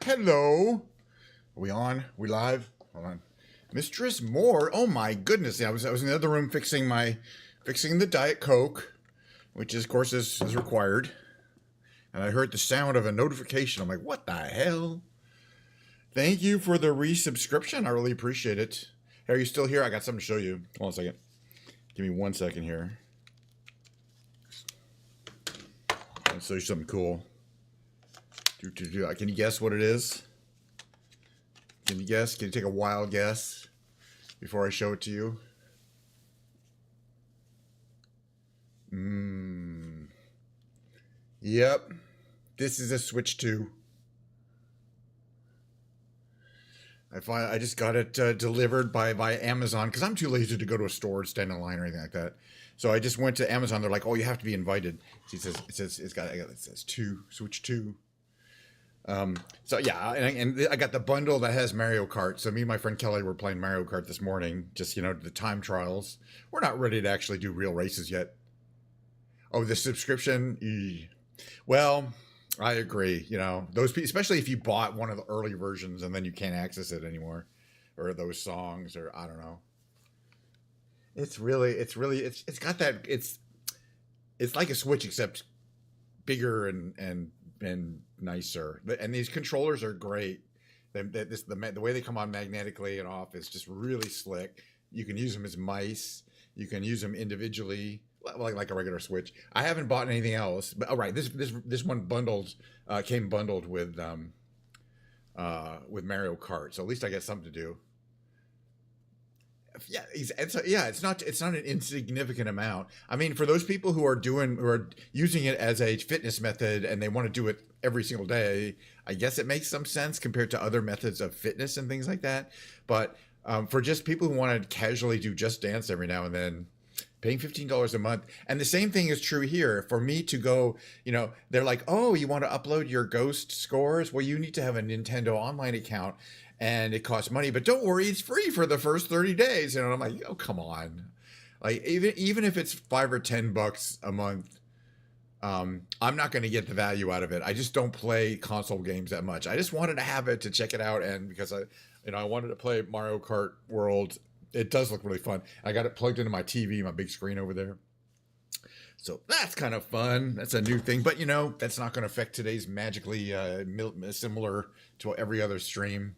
Hello. Are we on? We live? Hold on. Mistress Moore. Oh my goodness. Yeah, I was in the other room fixing the Diet Coke, which is, of course is required. And I heard the sound of a notification. I'm like, what the hell? Thank you for the resubscription. I really appreciate it. Hey, are you still here? I got something to show you. Hold on a second. Give me 1 second here. I'll show you something cool. Can you guess what it is? Can you guess? Can you take a wild guess before I show it to you? Yep. This is a Switch 2. I just got it delivered by Amazon because I'm too lazy to go to a store and stand in line or anything like that. So I just went to Amazon. They're like, "Oh, you have to be invited." It says Switch 2. So yeah, and I got the bundle that has Mario Kart. So me and my friend Kelly were playing Mario Kart this morning. Just the time trials. We're not ready to actually do real races yet. Oh, the subscription. Well, I agree. Those people, especially if you bought one of the early versions and then you can't access it anymore, or those songs, or I don't know. It's got that. It's like a Switch except bigger and nicer. And these controllers are great. The way they come on magnetically and off is just really slick. You can use them as mice. You can use them individually, like a regular Switch. I haven't bought anything else, but this one came bundled with Mario Kart. So at least I get something to do. Yeah, it's not an insignificant amount. I mean, for those people who are using it as a fitness method and they want to do it every single day, I guess it makes some sense compared to other methods of fitness and things like that. But for just people who want to casually do Just Dance every now and then, paying $15 a month. And the same thing is true here. For me to go, they're like, "Oh, you want to upload your Ghost scores? Well, you need to have a Nintendo Online account. And it costs money, but don't worry, it's free for the first 30 days. And I'm like, oh, come on. Like, even if it's $5 or $10 a month, I'm not going to get the value out of it. I just don't play console games that much. I just wanted to have it to check it out. And because I wanted to play Mario Kart World. It does look really fun. I got it plugged into my TV, my big screen over there. So that's kind of fun. That's a new thing. But, that's not going to affect today's magically similar to every other stream.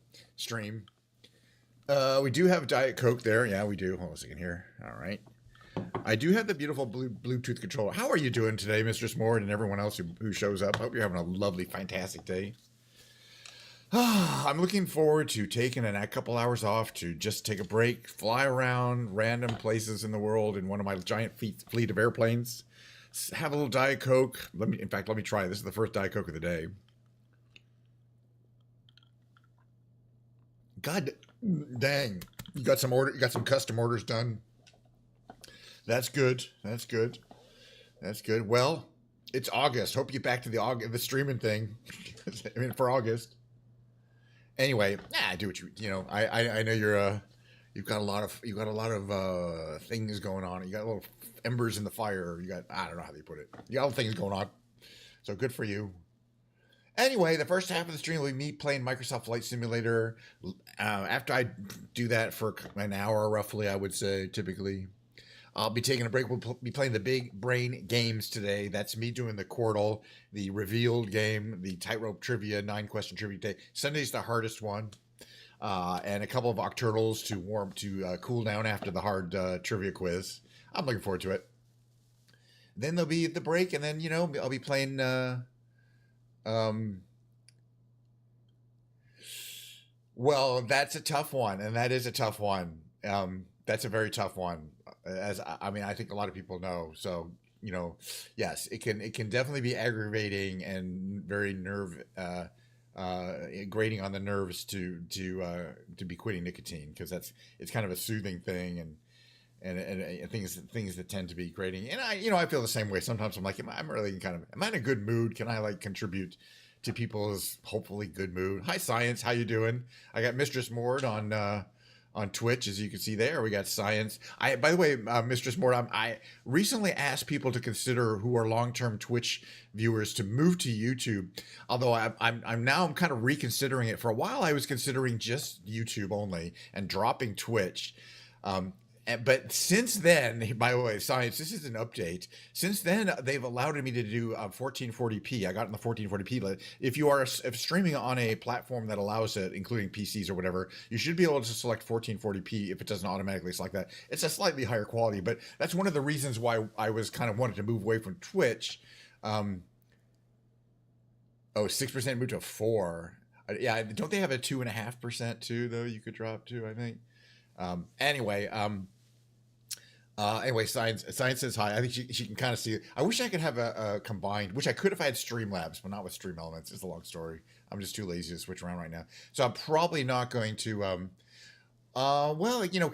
We do have Diet Coke there. Yeah, we do. Hold on a second here. All right. I do have the beautiful Bluetooth controller. How are you doing today, Mistress Moore, and everyone else who shows up? Hope you're having a lovely, fantastic day. I'm looking forward to taking a couple hours off to just take a break, fly around random places in the world in one of my giant fleet of airplanes. Have a little Diet Coke. Let me try. This is the first Diet Coke of the day. God dang. You got some custom orders done. That's good. Well, it's August. Hope you get back to the streaming thing. I mean, for August. Anyway, do what I know you've got a lot of things going on. You got little embers in the fire. I don't know how they put it. You got all things going on. So good for you. Anyway, the first half of the stream will be me playing Microsoft Flight Simulator. After I do that for an hour, roughly, I would say, typically, I'll be taking a break. We'll be playing the big brain games today. That's me doing the Quirtle, the Revealed game, the Tightrope Trivia, 9-question trivia day. Sunday's the hardest one. And a couple of Octurtles to cool down after the hard trivia quiz. I'm looking forward to it. Then there'll be the break, and then, I'll be playing... well, that's a tough one, and that is a tough one. That's a very tough one, I think a lot of people know. So, yes, it can definitely be aggravating and very grating on the nerves to be quitting nicotine, because it's kind of a soothing thing, and things that tend to be grating. And I feel the same way. Sometimes I'm like, am I in a good mood? Can I contribute to people's hopefully good mood? Hi, Science. How you doing? I got Mistress Mord on on Twitch, as you can see there. We got Science. By the way, Mistress Mort, I recently asked people to consider who are long-term Twitch viewers to move to YouTube. Although I'm now kind of reconsidering it. For a while, I was considering just YouTube only and dropping Twitch. But since then, by the way, Science, this is an update. Since then, they've allowed me to do 1440p. I got in the 1440p. But if you are streaming on a platform that allows it, including PCs or whatever, you should be able to select 1440p if it doesn't automatically select that. It's a slightly higher quality, but that's one of the reasons why I was kind of wanted to move away from Twitch. 6% moved to 4. Yeah, don't they have a 2.5% too, though? You could drop to, I think. Anyway, Science says hi. I think she can kind of see it. I wish I could have a combined, which I could if I had Streamlabs, but not with Stream Elements. It's a long story. I'm just too lazy to switch around right now. So I'm probably not going to,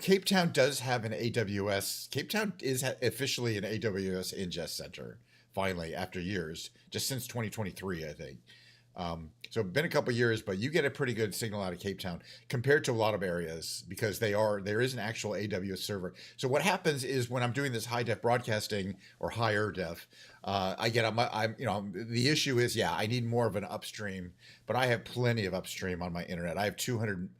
Cape Town does have an AWS. Cape Town is officially an AWS ingest center, finally, after years, just since 2023, I think. So it's been a couple years, but you get a pretty good signal out of Cape Town compared to a lot of areas because there is an actual AWS server. So what happens is when I'm doing this high def broadcasting or higher def, the issue is, I need more of an upstream, but I have plenty of upstream on my internet. I have 200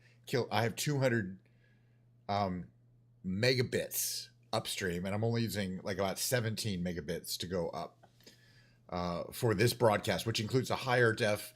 megabits upstream, and I'm only using like about 17 megabits to go up. For this broadcast, which includes a higher def,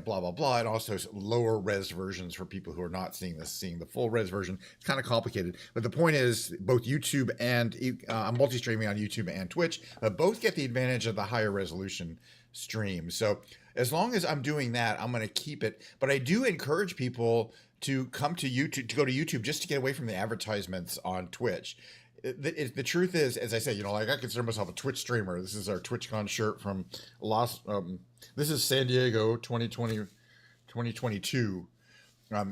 blah, blah, blah, and also lower res versions for people who are not seeing the full res version. It's kind of complicated. But the point is, both YouTube and I'm multi-streaming on YouTube and Twitch, both get the advantage of the higher resolution stream. So as long as I'm doing that, I'm going to keep it. But I do encourage people to come to YouTube, to go to YouTube just to get away from the advertisements on Twitch. The truth is, as I say, I consider myself a Twitch streamer. This is our TwitchCon shirt from this is San Diego 2022.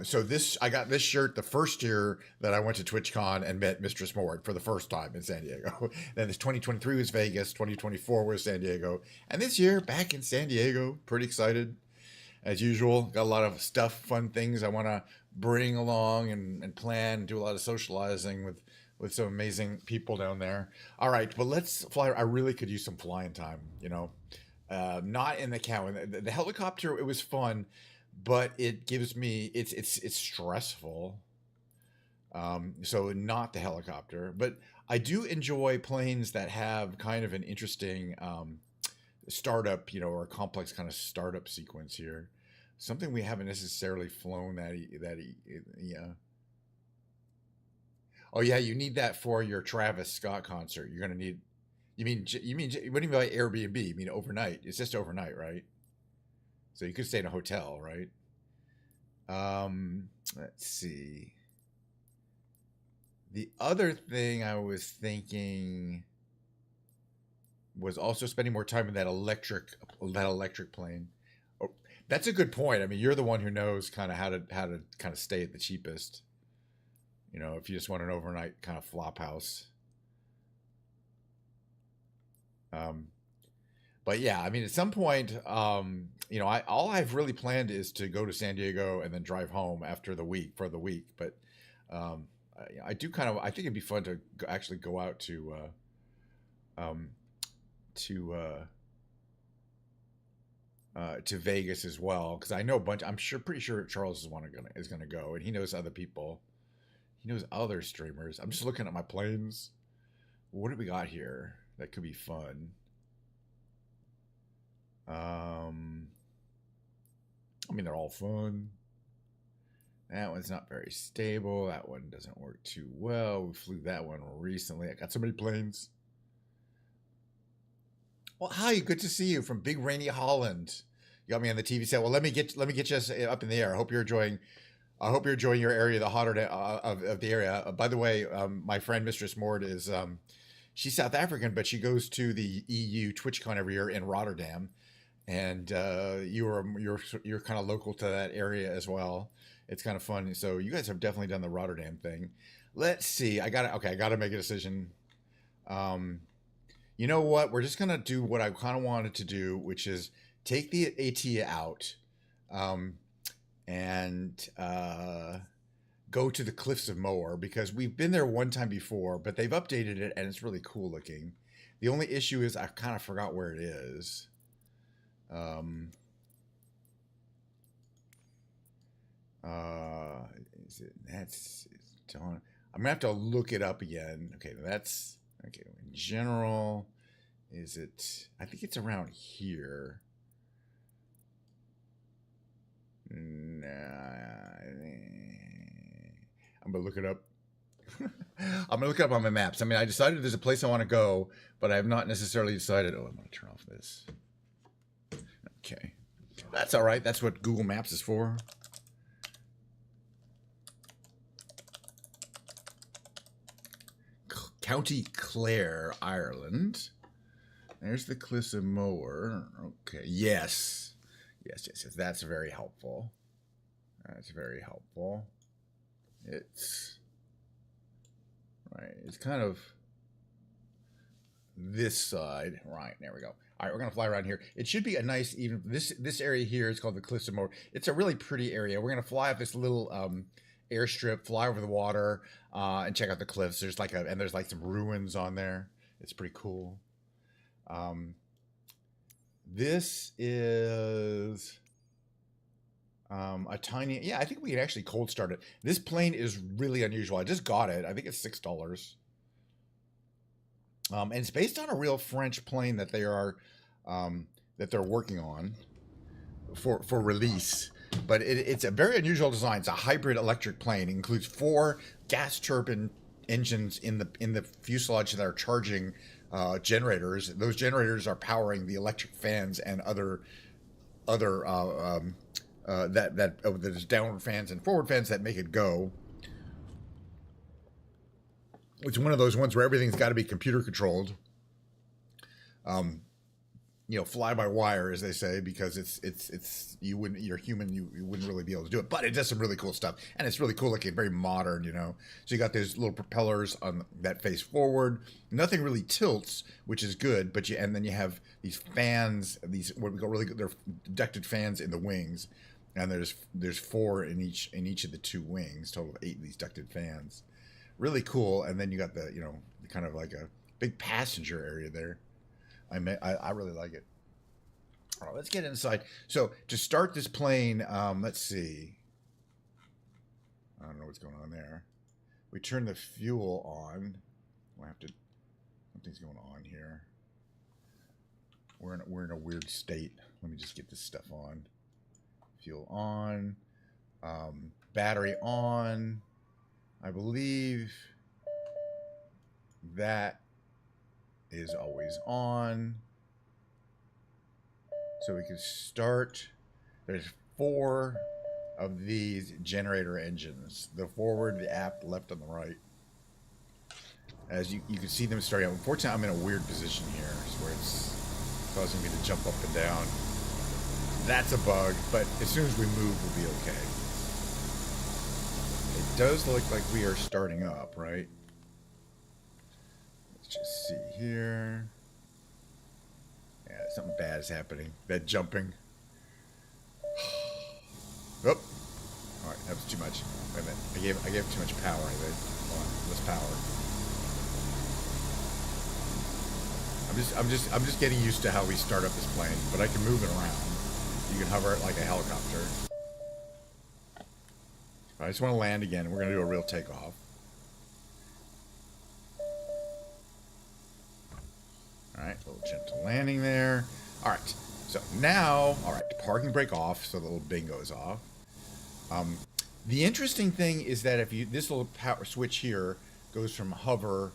So I got this shirt the first year that I went to TwitchCon and met Mistress Mort for the first time in San Diego. Then this 2023 was Vegas, 2024 was San Diego. And this year, back in San Diego, pretty excited. As usual, got a lot of fun things I want to bring along and plan, do a lot of socializing with some amazing people down there. All right, but let's fly. I really could use some flying time, not in the cabin. The helicopter, it was fun, but it gives me, it's stressful. So not the helicopter, but I do enjoy planes that have kind of an interesting startup, or a complex kind of startup sequence here. Something we haven't necessarily flown Oh yeah, you need that for your Travis Scott concert. You're gonna need. You mean what do you mean by Airbnb? You mean overnight? It's just overnight, right? So you could stay in a hotel, right? Let's see. The other thing I was thinking was also spending more time in that electric plane. Oh, that's a good point. I mean, you're the one who knows kind of how to kind of stay at the cheapest. If you just want an overnight kind of flop house. But yeah, I mean, at some point, all I've really planned is to go to San Diego and then drive home for the week. But I think it'd be fun to actually go out to Vegas as well, because I know pretty sure Charles is going to go, and he knows other people. He knows other streamers. I'm just looking at my planes. What do we got here that could be fun? I mean, they're all fun. That one's not very stable. That one doesn't work too well. We flew that one recently. I got so many planes. Well, hi, good to see you from Big Rainy Holland. You got me on the TV set. Well, let me get you up in the air. I hope you're enjoying your area, the hotter of the area. By the way, my friend Mistress Mort is she's South African, but she goes to the EU TwitchCon every year in Rotterdam, and you're kind of local to that area as well. It's kind of fun. So you guys have definitely done the Rotterdam thing. Let's see. I gotta make a decision. You know what? We're just gonna do what I kind of wanted to do, which is take the ATEA out. And go to the Cliffs of Moher because we've been there one time before, but they've updated it and it's really cool looking. The only issue is I kind of forgot where it is. Is it I'm gonna have to look it up again. Okay, that's okay. In general, is it? I think it's around here. Nah, I'm gonna look it up. I'm gonna look it up on my maps. I mean, I decided there's a place I want to go, but I have not necessarily decided. Oh, I'm gonna turn off this. Okay, that's all right. That's what Google Maps is for. County Clare, Ireland. There's the Cliffs of Moher. Okay, yes. Yes. That's very helpful. That's very helpful. It's right. It's kind of this side. Right, there we go. All right, we're gonna fly around here. It should be a nice, even this area here is called the Cliffs of Moher. It's a really pretty area. We're gonna fly up this little airstrip, fly over the water, and check out the cliffs. There's like there's like some ruins on there. It's pretty cool. This is a tiny, yeah, I think we can actually cold start it. This plane is really unusual. I just got it. I think it's $6. And it's based on a real French plane that they're working on for release. But it's a very unusual design. It's a hybrid electric plane. It includes 4 gas turbine engines in the fuselage that are charging generators. Those generators are powering the electric fans and other there's downward fans and forward fans that make it go. It's one of those ones where everything's got to be computer controlled. Fly by wire, as they say, because you're human, you wouldn't really be able to do it, but it does some really cool stuff, and it's really cool looking, very modern, So you got these little propellers that face forward. Nothing really tilts, which is good, but then you have these fans, what we call really good, they're ducted fans in the wings, and there's 4 in each of the 2 wings, total of 8 of these ducted fans. Really cool. And then you got the kind of like a big passenger area there. I really like it. All right, let's get inside. So to start this plane, let's see. I don't know what's going on there. We turn the fuel on. We'll have to. Something's going on here. We're in a weird state. Let me just get this stuff on. Fuel on. Battery on. I believe that is always on. So we can start. There's 4 of these generator engines. The forward, the aft, left, and the right. As you can see them starting out. Unfortunately, I'm in a weird position here, where it's causing me to jump up and down. That's a bug, but as soon as we move, we'll be okay. It does look like we are starting up, right? Let's just see here. Yeah, something bad is happening. That jumping. Oh. All right, that was too much. Wait a minute. I gave too much power. Hold on, less power. I'm just getting used to how we start up this plane, but I can move it around. You can hover it like a helicopter. I just want to land again. We're going to do a real takeoff. All right, a little gentle landing there. All right, so now, all right, parking brake off, so the little bing goes off. The interesting thing is that if this little power switch here goes from hover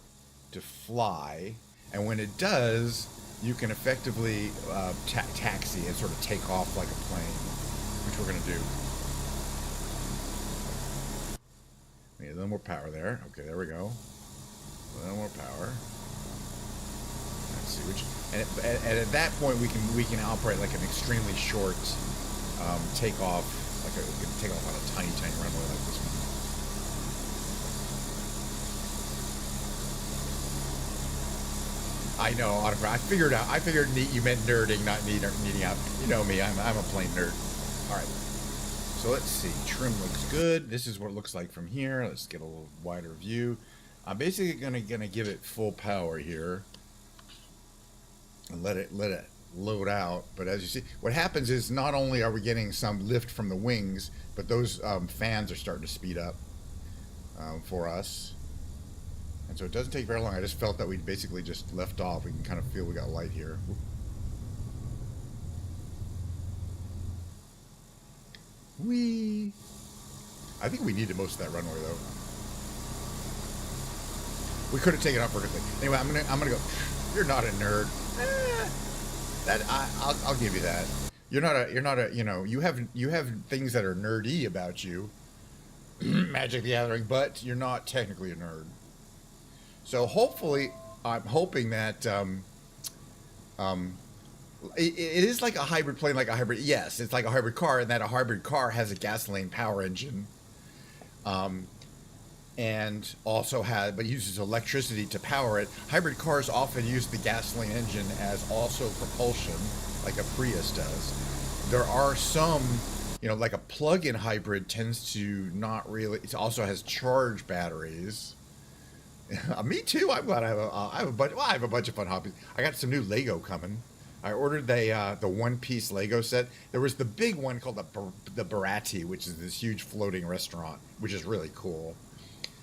to fly, and when it does, you can effectively taxi and sort of take off like a plane, which we're going to do. We need a little more power there. Okay, there we go. A little more power. Let's see which. And at that point, we can operate like an extremely short takeoff. We can take off on a tiny runway like this one. I know. I figured you meant nerding, not needing out. You know me. I'm a plain nerd. All right. So let's see. Trim looks good. This is what it looks like from here. Let's get a little wider view. I'm basically gonna give it full power here and let it load out. But as you see, what happens is not only are we getting some lift from the wings, but those fans are starting to speed up for us. And so it doesn't take very long. I just felt that we basically just left off. We can kind of feel we got light here. Whee! I think we needed most of that runway though. We could have taken off for a good thing. Anyway, I'm gonna go. You're not a nerd. I'll give you that. You're not a you have things that are nerdy about you. Magic the Gathering, but you're not technically a nerd. So hopefully, I'm hoping that it is like a hybrid plane, like a hybrid. Yes, it's like a hybrid car, and that a hybrid car has a gasoline power engine, and also but uses electricity to power it. Hybrid cars often use the gasoline engine as also propulsion, like a Prius does. There are some, like a plug-in hybrid tends to not really. It also has charged batteries. Me too. I'm glad I have a bunch. Well, I have a bunch of fun hobbies. I got some new Lego coming. I ordered the one-piece Lego set. There was the big one called the Barati, which is this huge floating restaurant, which is really cool.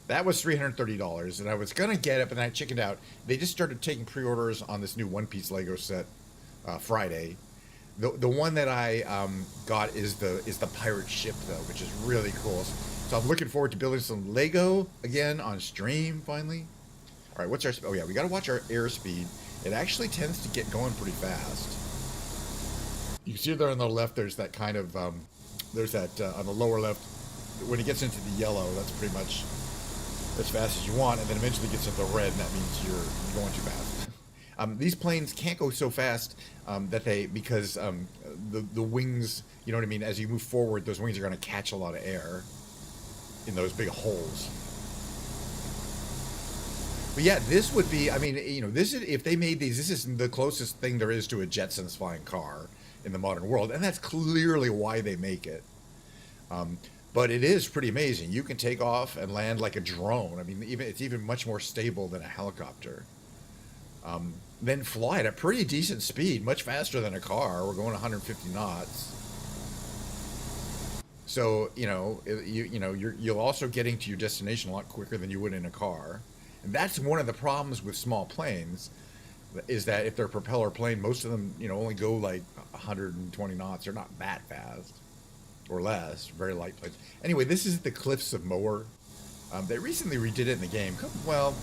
That was $330, and I was gonna get it, but then I chickened out. They just started taking pre-orders on this new one-piece Lego set Friday. The one that I got is the pirate ship though, which is really cool. So I'm looking forward to building some Lego again on stream finally. All right, what's our? Oh yeah, we got to watch our airspeed. It actually tends to get going pretty fast. You can see there on the left. There's that kind of there's that on the lower left. When it gets into the yellow, that's pretty much as fast as you want, and then eventually gets into the red, and that means you're going too fast. These planes can't go so fast because the wings, you know what I mean. As you move forward, those wings are going to catch a lot of air in those big holes. But yeah, this would be, this is, if they made these, this is the closest thing there is to a Jetsons flying car in the modern world, and that's clearly why they make it. But it is pretty amazing. You can take off and land like a drone. It's even much more stable than a helicopter. Then fly at a pretty decent speed, much faster than a car. We're going 150 knots. So, you'll also getting to your destination a lot quicker than you would in a car. And that's one of the problems with small planes, is that if they're a propeller plane, most of them, only go like 120 knots. They're not that fast, or less, very light planes. Anyway, this is the Cliffs of Moher. They recently redid it in the game,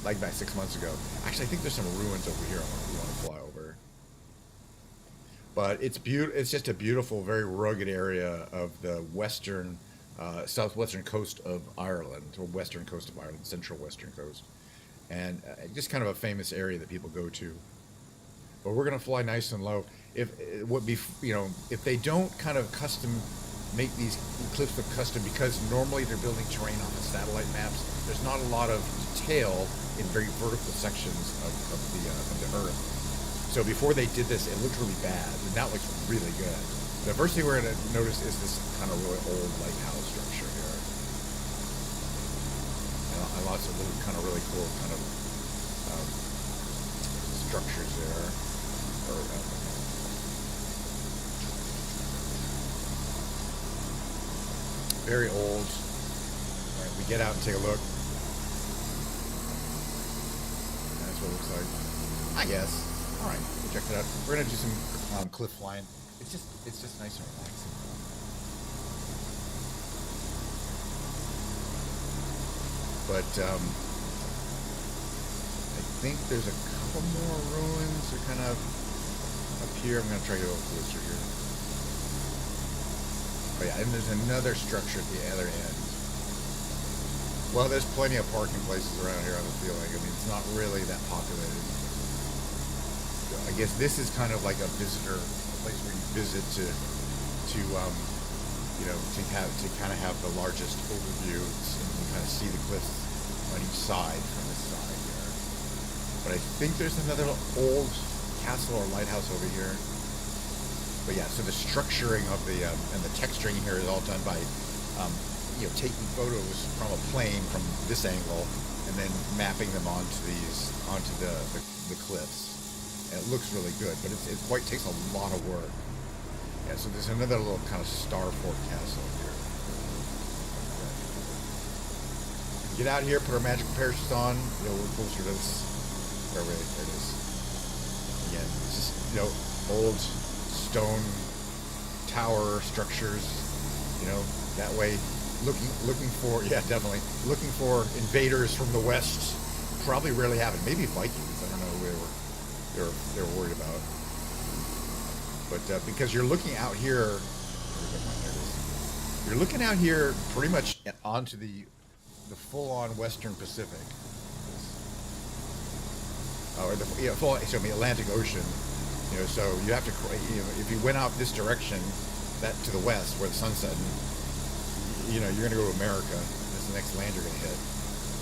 like about 6 months ago. Actually, I think there's some ruins over here we want to fly over. But it's just a beautiful, very rugged area of the southwestern coast of Ireland, or western coast of Ireland, central western coast. And just kind of a famous area that people go to. But we're going to fly nice and low. If they don't kind of custom make these cliffs look custom, because normally they're building terrain on the satellite maps, there's not a lot of detail in very vertical sections of the Earth. So before they did this, it looked really bad, and now it looks really good. The first thing we're going to notice is this kind of really old lighthouse structure here. And lots of little kind of really cool kind of structures there. Very old. All right, we get out and take a look. That's what it looks like, I guess. All right, we'll check it out. We're gonna do some cliff flying. It's just nice and relaxing. But I think there's a couple more ruins. They're kind of up here. I'm gonna try to go closer here. Oh yeah, and there's another structure at the other end. Well, there's plenty of parking places around here, I have a feeling. It's not really that populated. I guess this is kind of like a place where you visit to kind of have the largest overview, and you kind of see the cliffs on each side from this side here. But I think there's another old castle or lighthouse over here. But yeah, so the structuring of the and the texturing here is all done by taking photos from a plane from this angle and then mapping them onto the cliffs. And it looks really good, but it takes a lot of work. Yeah, so there's another little kind of starfort castle here. Get out here, put our magical parachutes on. We're closer to this. There it is. Again, it's just old stone tower structures. That way, looking for looking for invaders from the west. Probably rarely happen. Maybe Vikings. I don't know who they were worried about. But because you're looking out here, you're looking out here pretty much onto the full-on Western Pacific, or the Atlantic Ocean. So you have to, if you went out this direction, that to the west where the sun's setting, you're going to go to America. That's the next land you're going to hit.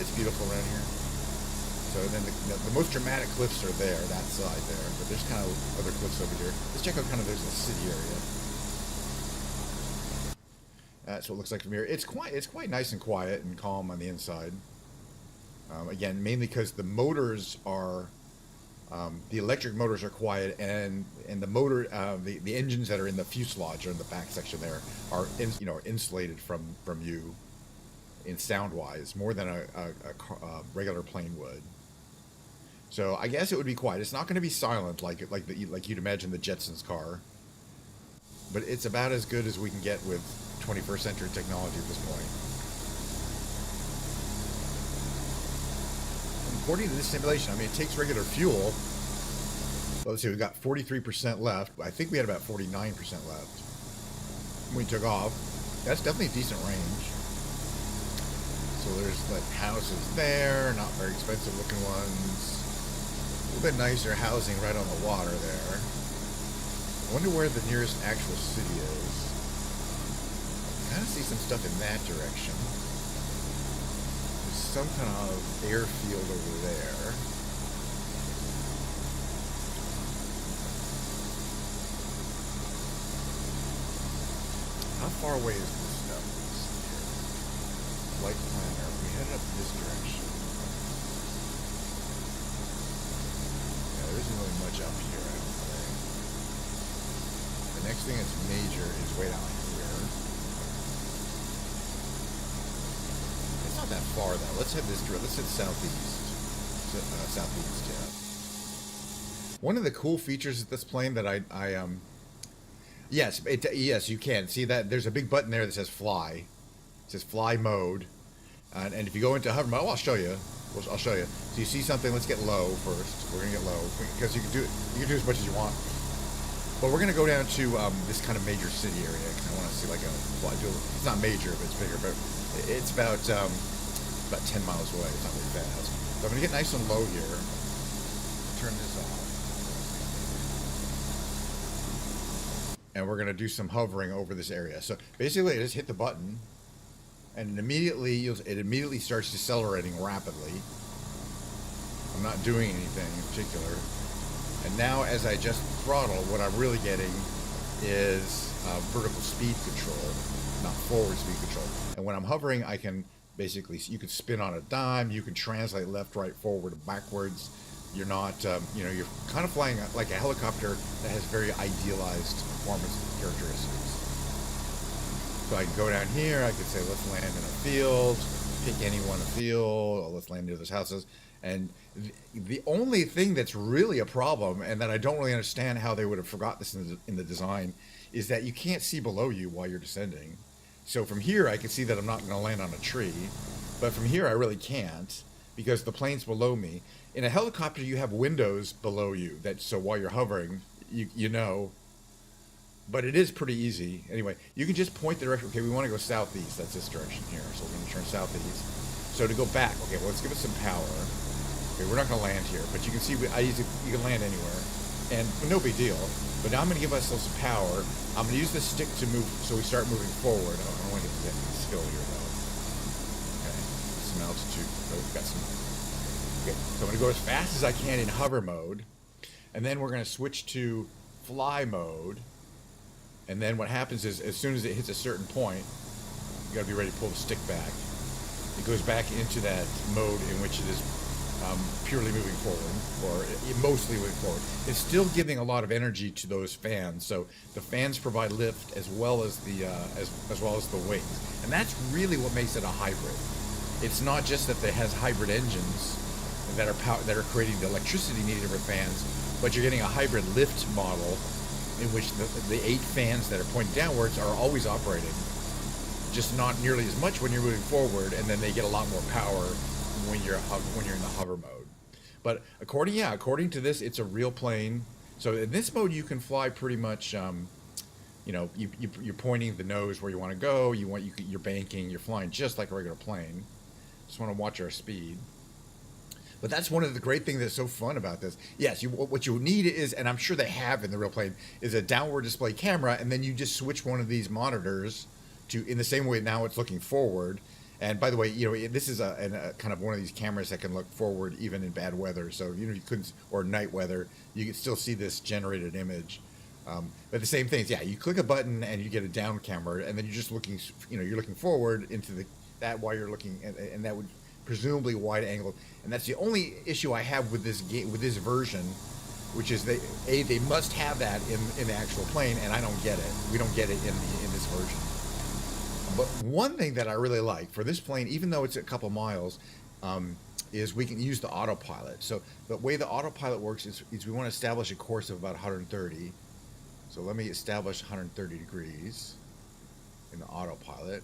It's beautiful around here. So then the most dramatic cliffs are there, that side there, but there's kind of other cliffs over here. Let's check out there's a city area. That's what it looks like from here. It's quite nice and quiet and calm on the inside. Again, mainly because the motors are, the electric motors are quiet, and the motor, the engines that are in the fuselage or in the back section there are insulated from you in sound wise more than a regular plane would. So I guess it would be quiet. It's not going to be silent like you'd imagine the Jetsons car, but it's about as good as we can get with 21st century technology at this point. According to this simulation, it takes regular fuel. Well, let's see, we've got 43% left. I think we had about 49% left when we took off. That's definitely a decent range. So there's houses there, not very expensive looking ones. A little bit nicer housing right on the water there. I wonder where the nearest actual city is. I kind of see some stuff in that direction. There's some kind of airfield over there. How far away is this stuff? Flight planner. We headed up this direction. Yeah, there isn't really much up here, I don't think. The next thing that's major is way down here. It's not that far though. Let's head this direction. Let's head southeast. Southeast, yeah. One of the cool features of this plane that yes, you can see that there's a big button there that says fly. It says fly mode, and if you go into hover mode, I'll show you. I'll show you. So you see something. Let's get low first. We're gonna get low because you can do as much as you want. But we're gonna go down to this kind of major city area because I want to see it's not major, but it's bigger. But it's about 10 miles away. It's not very fast. So I'm gonna get nice and low here. Turn this off. And we're going to do some hovering over this area. So basically, I just hit the button, and it immediately starts decelerating rapidly. I'm not doing anything in particular. And now, as I just throttle, what I'm really getting is vertical speed control, not forward speed control. And when I'm hovering, I can you can spin on a dime. You can translate left, right, forward, backwards. You're not, you're kind of flying like a helicopter that has very idealized performance characteristics. So I can go down here, I could say, let's land in a field, pick any one field, or let's land near those houses. And the only thing that's really a problem, and that I don't really understand how they would have forgot this in the design, is that you can't see below you while you're descending. So from here, I can see that I'm not going to land on a tree, but from here, I really can't, because the plane's below me. In a helicopter, you have windows below you, so while you're hovering, you know. But it is pretty easy. Anyway, you can just point the direction. Okay, we want to go southeast. That's this direction here. So we're going to turn southeast. So to go back, okay, well, let's give it some power. Okay, we're not going to land here, but you can see you can land anywhere, and no big deal. But now I'm going to give ourselves some power. I'm going to use this stick to move, so we start moving forward. I don't want to get the skill here, though. Okay, some altitude. So we've got some. Okay, so I'm going to go as fast as I can in hover mode, and then we're going to switch to fly mode, And then what happens is, as soon as it hits a certain point, you got to be ready to pull the stick back. It goes back into that mode in which it is purely moving forward, or mostly moving forward. It's still giving a lot of energy to those fans, so the fans provide lift as well as the as well as the wings, and that's really what makes it a hybrid. It's not just that it has hybrid engines that are creating the electricity needed for fans, but you're getting a hybrid lift model in which the 8 fans that are pointed downwards are always operating, just not nearly as much when you're moving forward, and then they get a lot more power when you're in the hover mode. But according to this, it's a real plane. So in this mode, you can fly pretty much. You're pointing the nose where you want to go. You're banking. You're flying just like a regular plane. Just want to watch our speed. But that's one of the great things that's so fun about this. Yes, what you need is, and I'm sure they have in the real plane, is a downward display camera, and then you just switch one of these monitors to, in the same way now it's looking forward. And by the way, this is a kind of one of these cameras that can look forward even in bad weather. So you couldn't, or night weather, you can still see this generated image. But the same thing is, you click a button and you get a down camera, and then you're just looking, you're looking forward into that while you're looking, and that would presumably wide angle. And that's the only issue I have with this game, with this version, which is they must have that in the actual plane, and I don't get it. We don't get it in this version. But one thing that I really like for this plane, even though it's a couple miles, is we can use the autopilot. So the way the autopilot works is we want to establish a course of about 130. So let me establish 130 degrees in the autopilot,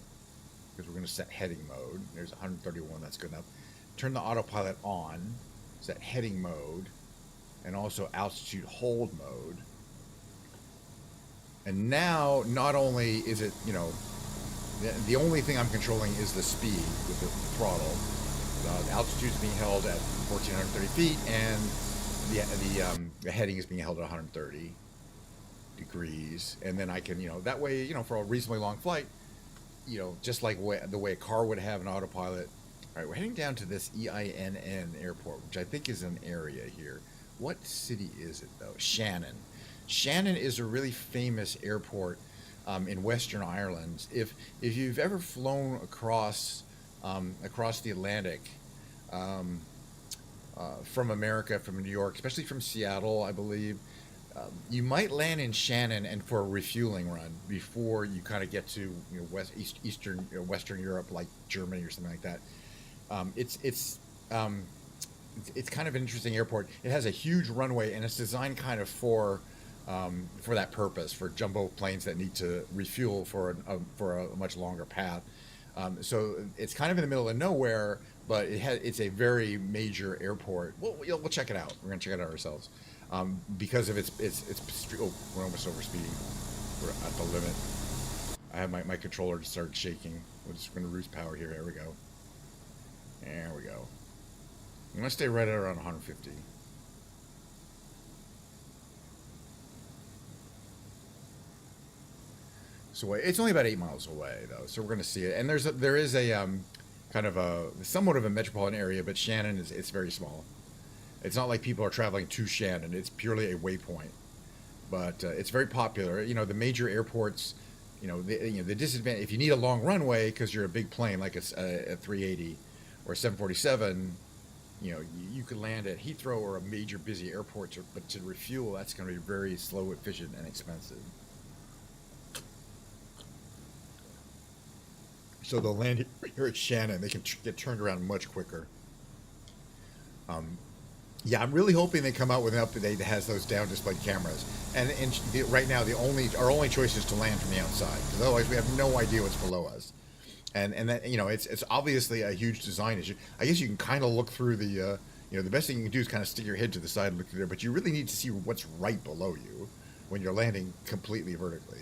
because we're going to set heading mode. There's 131, that's good enough. Turn the autopilot on, set heading mode, and also altitude hold mode. And now, not only is it, the only thing I'm controlling is the speed with the throttle. The altitude is being held at 1,430 feet, and the heading is being held at 130 degrees. And then I can, that way, for a reasonably long flight, just like the way a car would have an autopilot. All right, we're heading down to this EINN airport, which I think is an area here. What city is it, though? Shannon. Shannon is a really famous airport in Western Ireland. If you've ever flown across the Atlantic from America, from New York, especially from Seattle, I believe, you might land in Shannon and for a refueling run before you kind of get to Western Europe, like Germany or something like that. It's kind of an interesting airport. It has a huge runway, and it's designed kind of for that purpose, for jumbo planes that need to refuel for a much longer path. So it's kind of in the middle of nowhere, but it's a very major airport. We'll check it out. We're gonna check it out ourselves because of its. Oh, we're almost over speeding. We're at the limit. I have my controller start shaking. We're just gonna lose power here. There we go. There we go. I'm gonna stay right at around 150. So it's only about 8 miles away, though, so we're going to see it. And there is a kind of somewhat of a metropolitan area, but Shannon it's very small. It's not like people are traveling to Shannon. It's purely a waypoint, but it's very popular. The major airports, the disadvantage if you need a long runway because you're a big plane like a 380 or a 747. You could land at Heathrow or a major busy airport, but to refuel, that's going to be very slow, efficient, and expensive. So they'll land here at Shannon. They can get turned around much quicker. I'm really hoping they come out with an update that has those down displayed cameras. And right now, our only choice is to land from the outside, because otherwise we have no idea what's below us. And that it's obviously a huge design issue. I guess you can kind of look through the best thing you can do is kind of stick your head to the side and look through there, but you really need to see what's right below you when you're landing completely vertically.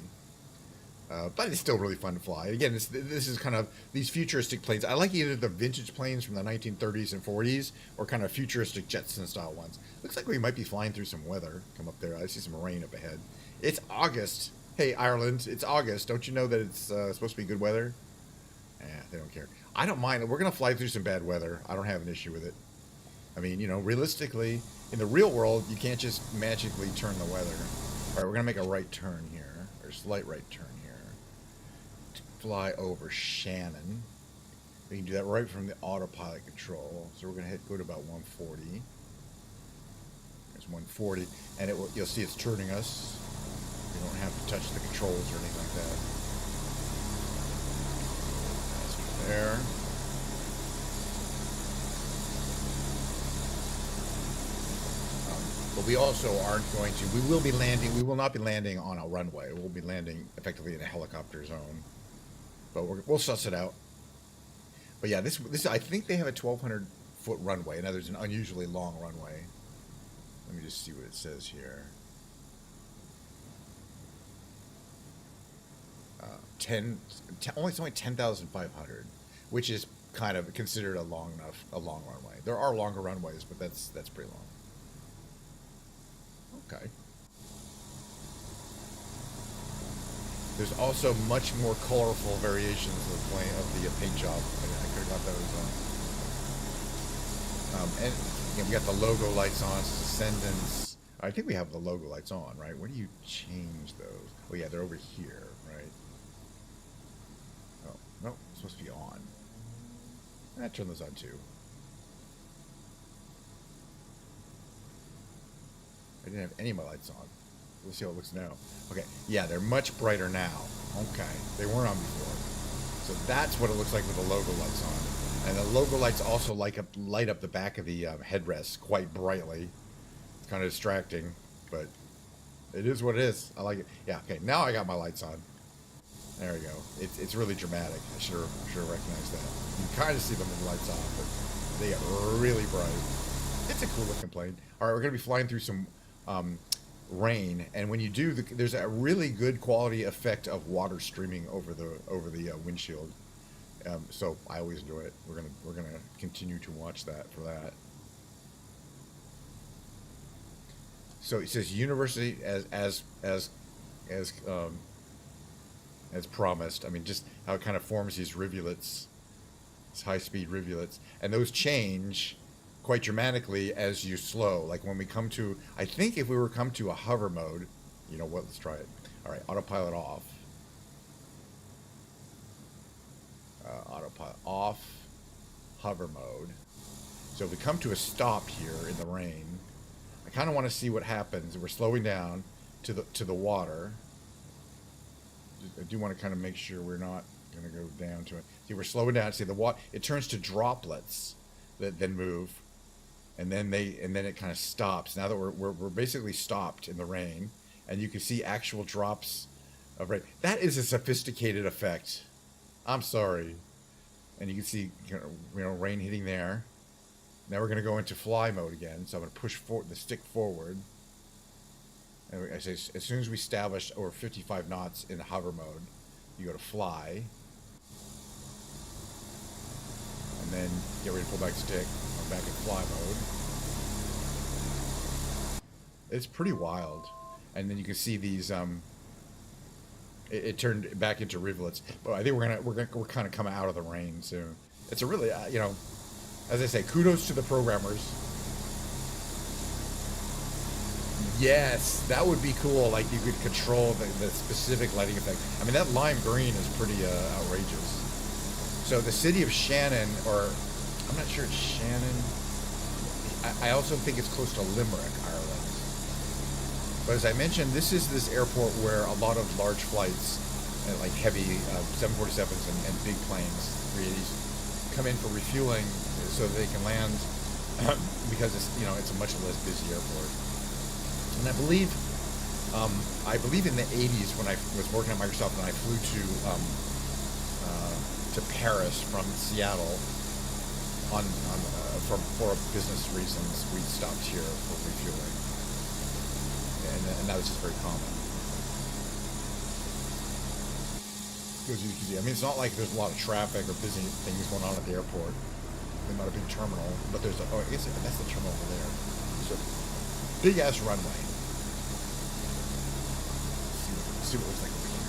But it's still really fun to fly. Again, this is kind of these futuristic planes. I like either the vintage planes from the 1930s and 40s or kind of futuristic Jetson style ones. Looks like we might be flying through some weather. Come up there. I see some rain up ahead. It's August. Hey, Ireland, it's August. Don't you know that it's supposed to be good weather? They don't care. I don't mind. We're going to fly through some bad weather. I don't have an issue with it. I mean, realistically, in the real world, you can't just magically turn the weather. All right, we're going to make a right turn here. Slight right turn here. Fly over Shannon. We can do that right from the autopilot control. So we're going to go to about 140. There's 140, and you'll see it's turning us. We don't have to touch the controls or anything like that. That's there. But we also aren't going to. We will be landing. We will not be landing on a runway. We'll be landing effectively in a helicopter zone. But we'll suss it out. But yeah, this I think they have a 1,200-foot runway. Now there's an unusually long runway. Let me just see what it says here. It's only 10,500, which is kind of considered a long runway. There are longer runways, but that's pretty long. Okay. There's also much more colorful variations of the paint job. I could have got those on. And you know, we got the logo lights on. Ascendance. I think we have the logo lights on, right? Where do you change those? Oh yeah, they're over here, right? Oh no, it's supposed to be on. Turn those on too. I didn't have any of my lights on. We'll see how it looks now. Okay, yeah, they're much brighter now. Okay, they weren't on before. So that's what it looks like with the logo lights on. And the logo lights also light up the back of the headrest quite brightly. It's kind of distracting, but it is what it is. I like it. Yeah, okay, now I got my lights on. There we go. It's really dramatic. I should have recognized that. You can kind of see them with the lights on, but they get really bright. It's a cool looking plane. All right, we're going to be flying through some rain, and when you do, there's a really good quality effect of water streaming over the windshield. So I always enjoy it. We're gonna continue to watch that for that. So it says university as promised. I mean, just how it kind of forms these rivulets, these high-speed rivulets, and those change quite dramatically as you slow. Like when we come to, I think if we were come to a hover mode, you know what, let's try it. All right, autopilot off. Autopilot off, hover mode. So if we come to a stop here in the rain, I kind of want to see what happens. We're slowing down to the water. I do want to kind of make sure we're not going to go down to it. See, we're slowing down. See, the water, it turns to droplets that then move. And then it kind of stops. Now that we're basically stopped in the rain, and you can see actual drops of rain. That is a sophisticated effect. I'm sorry. And you can see, you know, rain hitting there. Now we're going to go into fly mode again. So I'm going to push the stick forward. And I say as soon as we establish over 55 knots in hover mode, you go to fly, and then get ready to pull back the stick. Back in fly mode. It's pretty wild, and then you can see these. It turned back into rivulets, but I think we're kind of coming out of the rain soon. It's a really, you know, as I say, kudos to the programmers. Yes, that would be cool. Like you could control the specific lighting effect. I mean, that lime green is pretty outrageous. So the city of Shannon, or I'm not sure it's Shannon. I also think it's close to Limerick, Ireland. But as I mentioned, this is this airport where a lot of large flights, like heavy 747s and big planes, 380s, come in for refueling so that they can land because it's, you know, it's a much less busy airport. And I believe in the 80s when I was working at Microsoft and I flew to Paris from Seattle. For business reasons, we stopped here for refueling, and that was just very common. As you can see, I mean, it's not like there's a lot of traffic or busy things going on at the airport. There's not a big terminal, but there's I guess that's the terminal over there. So big ass runway. Let's see what it looks like over here.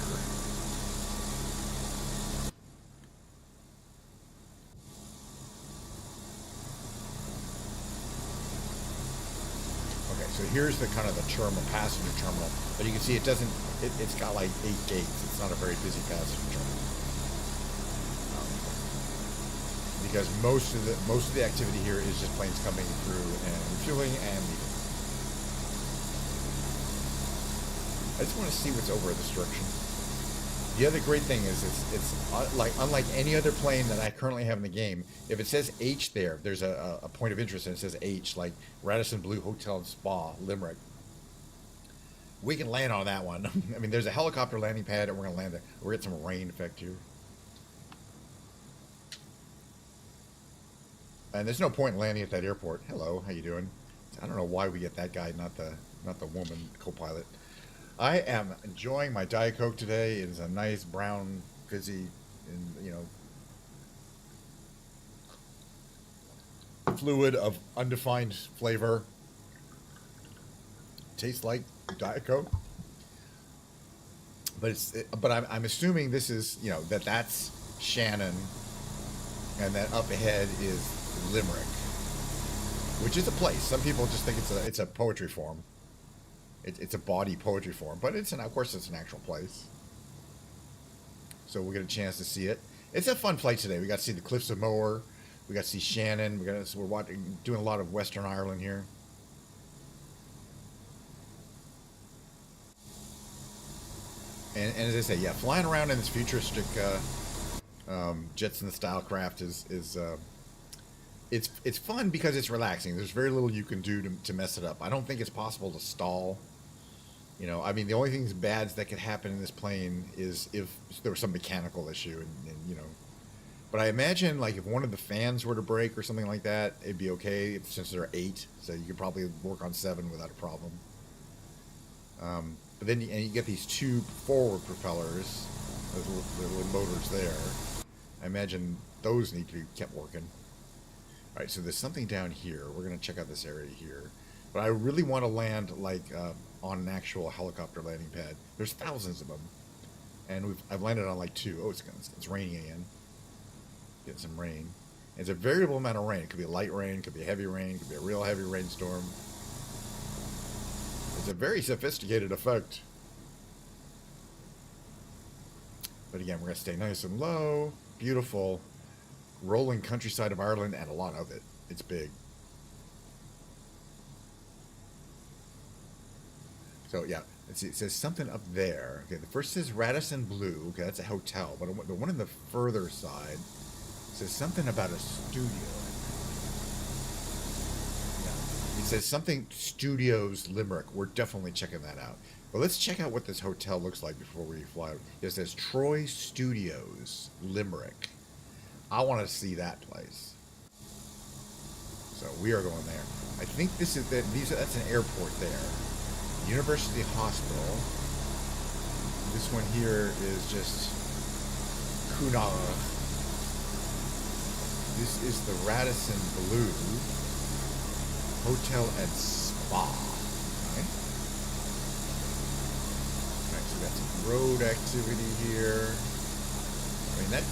So here's the kind of the terminal, passenger terminal, but you can see it doesn't. It's got like 8 gates. It's not a very busy passenger terminal because most of the activity here is just planes coming through and refueling and leaving. I just want to see what's over this direction. The other great thing is it's like unlike any other plane that I currently have in the game. If it says H there, there's a point of interest and it says H, like Radisson Blu Hotel and Spa, Limerick. We can land on that one. I mean, there's a helicopter landing pad, and we're gonna land there. We're getting some rain effect here, and there's no point in landing at that airport. Hello, how you doing? I don't know why we get that guy, not the woman co-pilot. I am enjoying my Diet Coke today. It is a nice brown fizzy, and fluid of undefined flavor. Tastes like Diet Coke, but I'm assuming this is that's Shannon, and that up ahead is Limerick, which is a place. Some people just think it's a poetry form. It's a bawdy poetry form, but of course it's an actual place. So we'll get a chance to see it. It's a fun flight today. We got to see the Cliffs of Moher. We got to see Shannon. We're doing a lot of Western Ireland here. And as I say, yeah, flying around in this futuristic Jetson style craft is it's fun because it's relaxing. There's very little you can do to mess it up. I don't think it's possible to stall. I mean, the only things bads that could happen in this plane is if there was some mechanical issue, and But I imagine, like, if one of the fans were to break or something like that, it'd be okay since there are 8. So you could probably work on 7 without a problem. But then you get these 2 forward propellers, those little motors there. I imagine those need to be kept working. All right, so there's something down here. We're going to check out this area here. But I really want to land, like, on an actual helicopter landing pad. There's thousands of them. And I've landed on, like, 2. Oh, it's raining again. Get some rain. And it's a variable amount of rain. It could be light rain, it could be heavy rain, it could be a real heavy rainstorm. It's a very sophisticated effect. But again, we're going to stay nice and low. Beautiful. Rolling countryside of Ireland, and a lot of it. It's big. So, yeah. Let's see. It says something up there. Okay, the first says Radisson Blu. Okay, that's a hotel. But the one on the further side says something about a studio. It says something Studios Limerick. We're definitely checking that out. But let's check out what this hotel looks like before we fly. It says Troy Studios Limerick. I want to see that place. So we are going there. I think that's an airport there. University Hospital. This one here is just Cunard. This is the Radisson Blu Hotel and Spa. Right? Alright, so we got some road activity here. I mean, that,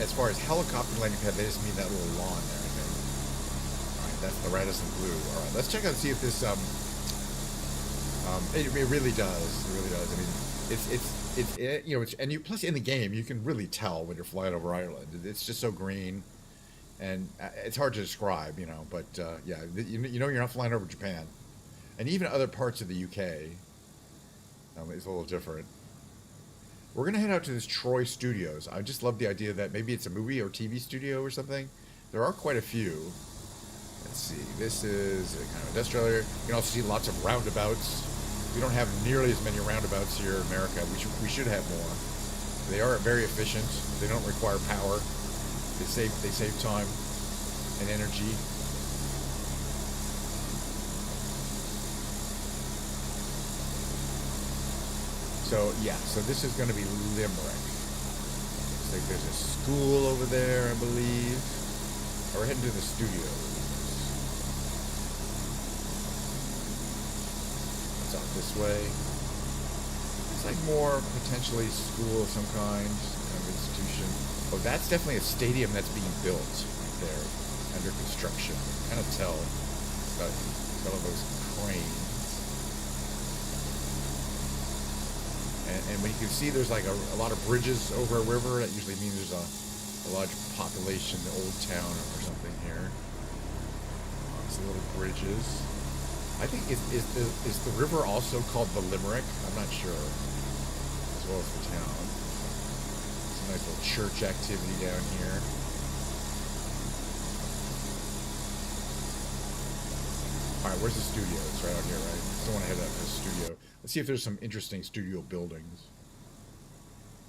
as far as helicopter landing pad, they just mean that little lawn there, I think. Alright, that's the Radisson Blu. Alright, let's check out and see if this, it really does. It really does. I mean, and plus in the game, you can really tell when you're flying over Ireland. It's just so green. And it's hard to describe, but yeah, you're not flying over Japan. And even other parts of the UK, it's a little different. We're going to head out to this Troy Studios. I just love the idea that maybe it's a movie or TV studio or something. There are quite a few. Let's see, this is a kind of industrial area. You can also see lots of roundabouts. We don't have nearly as many roundabouts here in America. We should have more. They are very efficient. They don't require power. They save time and energy. So yeah, so this is going to be Limerick. Looks like there's a school over there, I believe. We're heading to the studios. It's out this way. It's like more potentially school of some kind of institution. Oh, that's definitely a stadium that's being built right there, under construction. Kind of tell. It's got got all those cranes. And when you can see there's like a lot of bridges over a river, that usually means there's a large population, the old town or something here. Lots of little bridges. I think is the river also called the Limerick? I'm not sure. As well as the town. It's a nice little church activity down here. Alright, where's the studio? It's right out here, right? I don't want to head up to the studio. Let's see if there's some interesting studio buildings.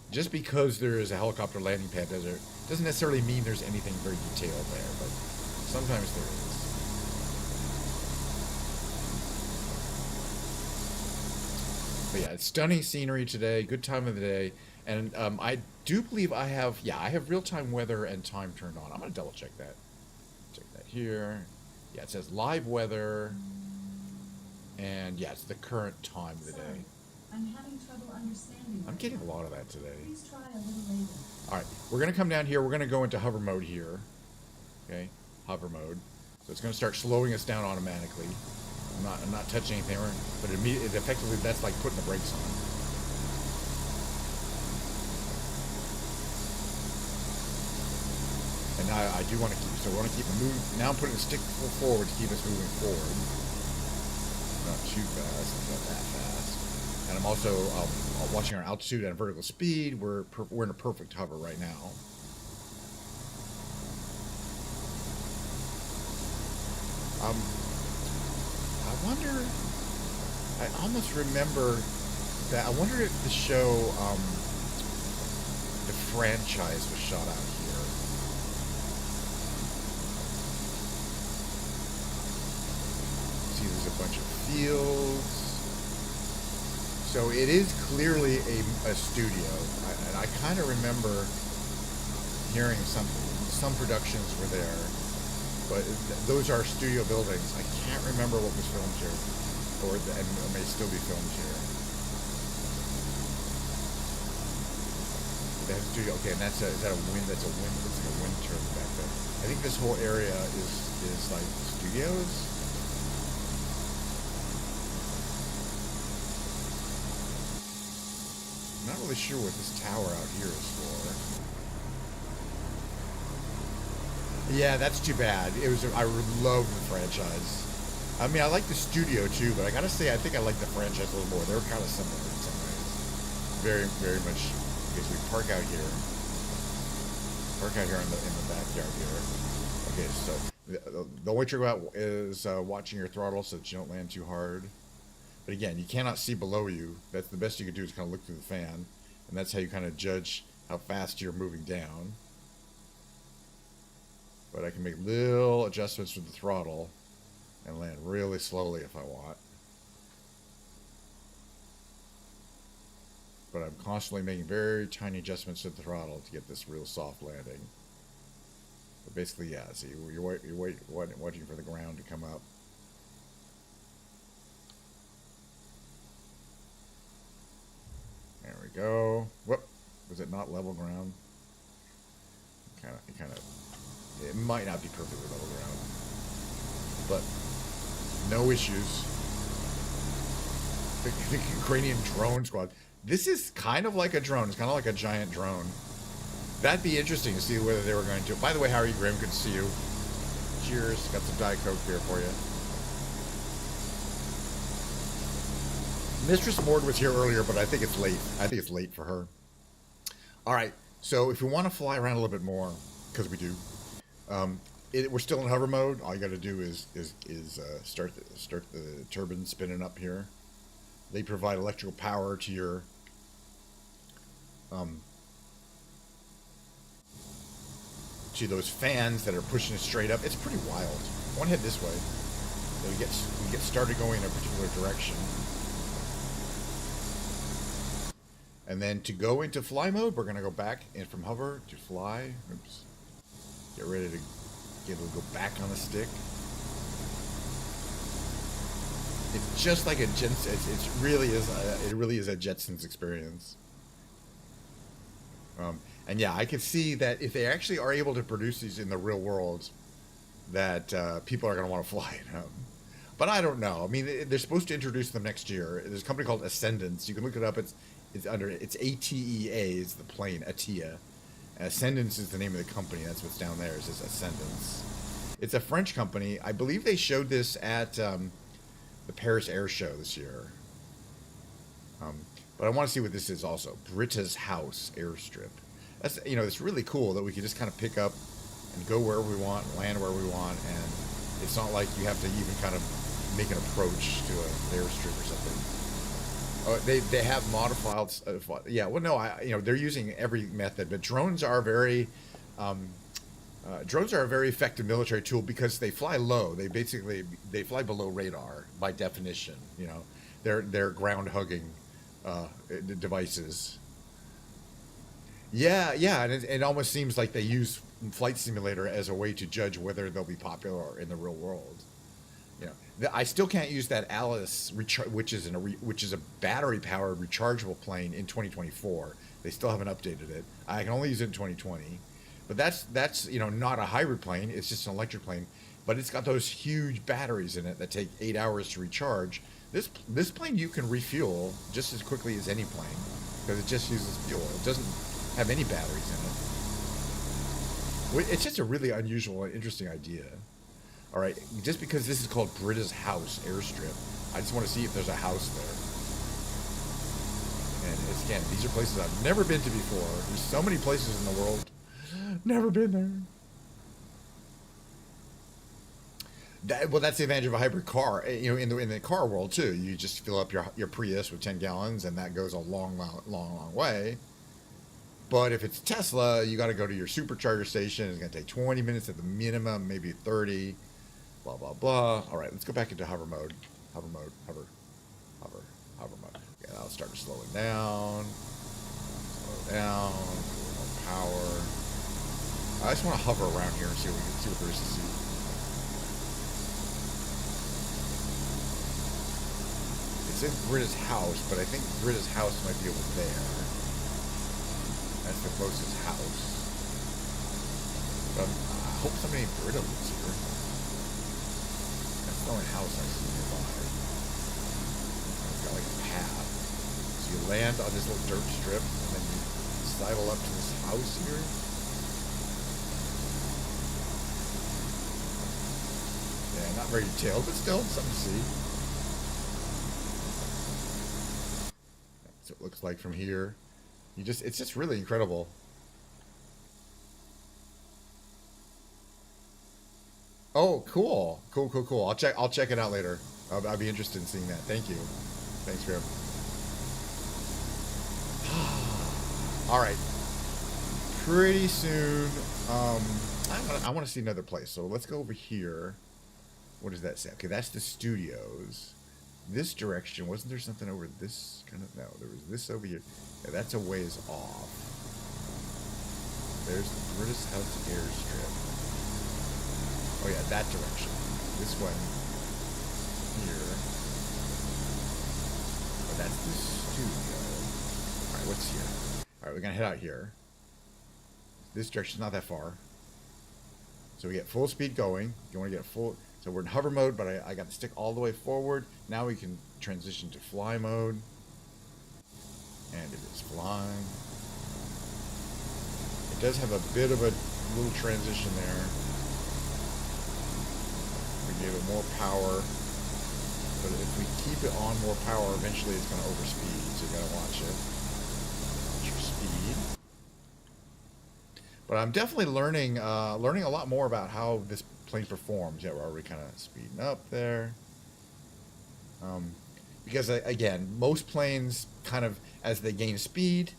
Just because there is a helicopter landing pad doesn't necessarily mean there's anything very detailed there, but sometimes there is. But yeah, it's stunning scenery today, good time of the day, and I do believe I have real-time weather and time turned on. I'm going to double check that. Check that here. Yeah, it says live weather, and yeah, it's the current time of the day. I'm having trouble understanding. I'm getting a lot of that today. Please try a little later. All right, we're going to come down here. We're going to go into hover mode here. Okay, hover mode. So it's going to start slowing us down automatically. I'm not touching anything, but it effectively that's like putting the brakes on. And now I do want to keep, so we want to keep it moving. Now I'm putting the stick forward to keep us moving forward. Not too fast, not that fast. And I'm also watching our altitude and vertical speed. We're in a perfect hover right now. I wonder. I almost remember that. I wonder if the show, the franchise, was shot out here. See, there's a bunch of fields. So it is clearly a studio, and I kind of remember hearing something. Some productions were there, but those are studio buildings. I can't remember what was filmed here, or may still be filmed here. That studio, okay, and is that a wind? That's a wind. It's like a wind turbine back there. I think this whole area is like studios. I'm not really sure what this tower out here is for. Yeah, that's too bad. I love the franchise. I mean, I like the studio too, but I gotta say, I think I like the franchise a little more. They're kind of similar in some ways. Very, very much. Okay, so we park out here. Park out here in the backyard here. Okay, so the only trick about is watching your throttle so that you don't land too hard. But again, you cannot see below you. That's the best you can do is kind of look through the fan. And that's how you kind of judge how fast you're moving down. But I can make little adjustments with the throttle and land really slowly if I want. But I'm constantly making very tiny adjustments to the throttle to get this real soft landing. But basically, yeah, see, you're waiting for the ground to come up. There we go. Whoop. Was it not level ground? It might not be perfectly level ground. But no issues. The Ukrainian drone squad. This is kind of like a drone. It's kind of like a giant drone. That'd be interesting to see whether they were going to. By the way, how are you, Grim? Good to see you. Cheers. Got some Diet Coke here for you. Mistress Mord was here earlier, but I think it's late. I think it's late for her. All right. So if we want to fly around a little bit more, because we do, we're still in hover mode. All you got to do is start the turbine spinning up here. They provide electrical power to your to those fans that are pushing it straight up. It's pretty wild. I want to head this way. So we get started going in a particular direction. And then to go into fly mode, we're going to go back in from hover to fly. Oops. Get ready to get able to go back on the stick. It's just like a Jetsons. It really is a Jetsons experience. And yeah, I can see that if they actually are able to produce these in the real world, that people are going to want to fly them. But I don't know. I mean, they're supposed to introduce them next year. There's a company called Ascendance. You can look it up. It's ATEA is the plane, ATEA. Ascendance is the name of the company. That's what's down there. Is Ascendance. It's a French company. I believe they showed this at the Paris Air Show this year. But I want to see what this is also. Brita's House Airstrip. That's, it's really cool that we can just kind of pick up and go wherever we want, land where we want, and it's not like you have to even kind of make an approach to an airstrip or something. Oh, they have modified. Yeah, well, no, they're using every method, but drones are very a very effective military tool because they fly low. They fly below radar by definition. They're ground hugging devices. Yeah, and it almost seems like they use Flight Simulator as a way to judge whether they'll be popular in the real world. I still can't use that Alice, which is a battery-powered rechargeable plane in 2024. They still haven't updated it. I can only use it in 2020. But that's not a hybrid plane. It's just an electric plane. But it's got those huge batteries in it that take 8 hours to recharge. This plane you can refuel just as quickly as any plane because it just uses fuel. It doesn't have any batteries in it. It's just a really unusual and interesting idea. All right, just because this is called Brita's House Airstrip, I just want to see if there's a house there. And again, these are places I've never been to before. There's so many places in the world, never been there. Well, that's the advantage of a hybrid car. In the car world too, you just fill up your Prius with 10 gallons, and that goes a long way. But if it's Tesla, you got to go to your supercharger station. It's going to take 20 minutes at the minimum, maybe 30. Blah, blah, blah. All right, let's go back into hover mode. Hover mode. Hover mode. Yeah, that'll start slowing down. Slow down. A little more power. I just want to hover around here and see what there is to see. It says Brita's House, but I think Brita's House might be over there. That's the closest house. But I hope somebody in Brita lives here. That's the only house I see nearby. It's got like a path. So you land on this little dirt strip, and then you sidle up to this house here. Yeah, not very detailed, but still something to see. That's what it looks like from here. It's just really incredible. Oh, cool. Cool. I'll check it out later. I'll be interested in seeing that. Thank you. Thanks, Grim. All right. Pretty soon, I want to see another place. So let's go over here. What does that say? Okay, that's the studios. This direction, wasn't there something over this kind of? No, there was this over here. Yeah, that's a ways off. There's the British House Airstrip. Oh yeah, that direction. This one here. Oh, that's the studio. All right, what's here? All right, we're gonna head out here. This direction's not that far. So we get full speed going. You want to get full. So we're in hover mode, but I got to stick all the way forward. Now we can transition to fly mode. And it is flying. It does have a bit of a little transition there. We gave it more power. But if we keep it on more power, eventually it's going to overspeed. So you got to watch it. Watch your speed. But I'm definitely learning a lot more about how this plane performs. Yeah, we're already kind of speeding up there. Because again, most planes kind of, as they gain speed,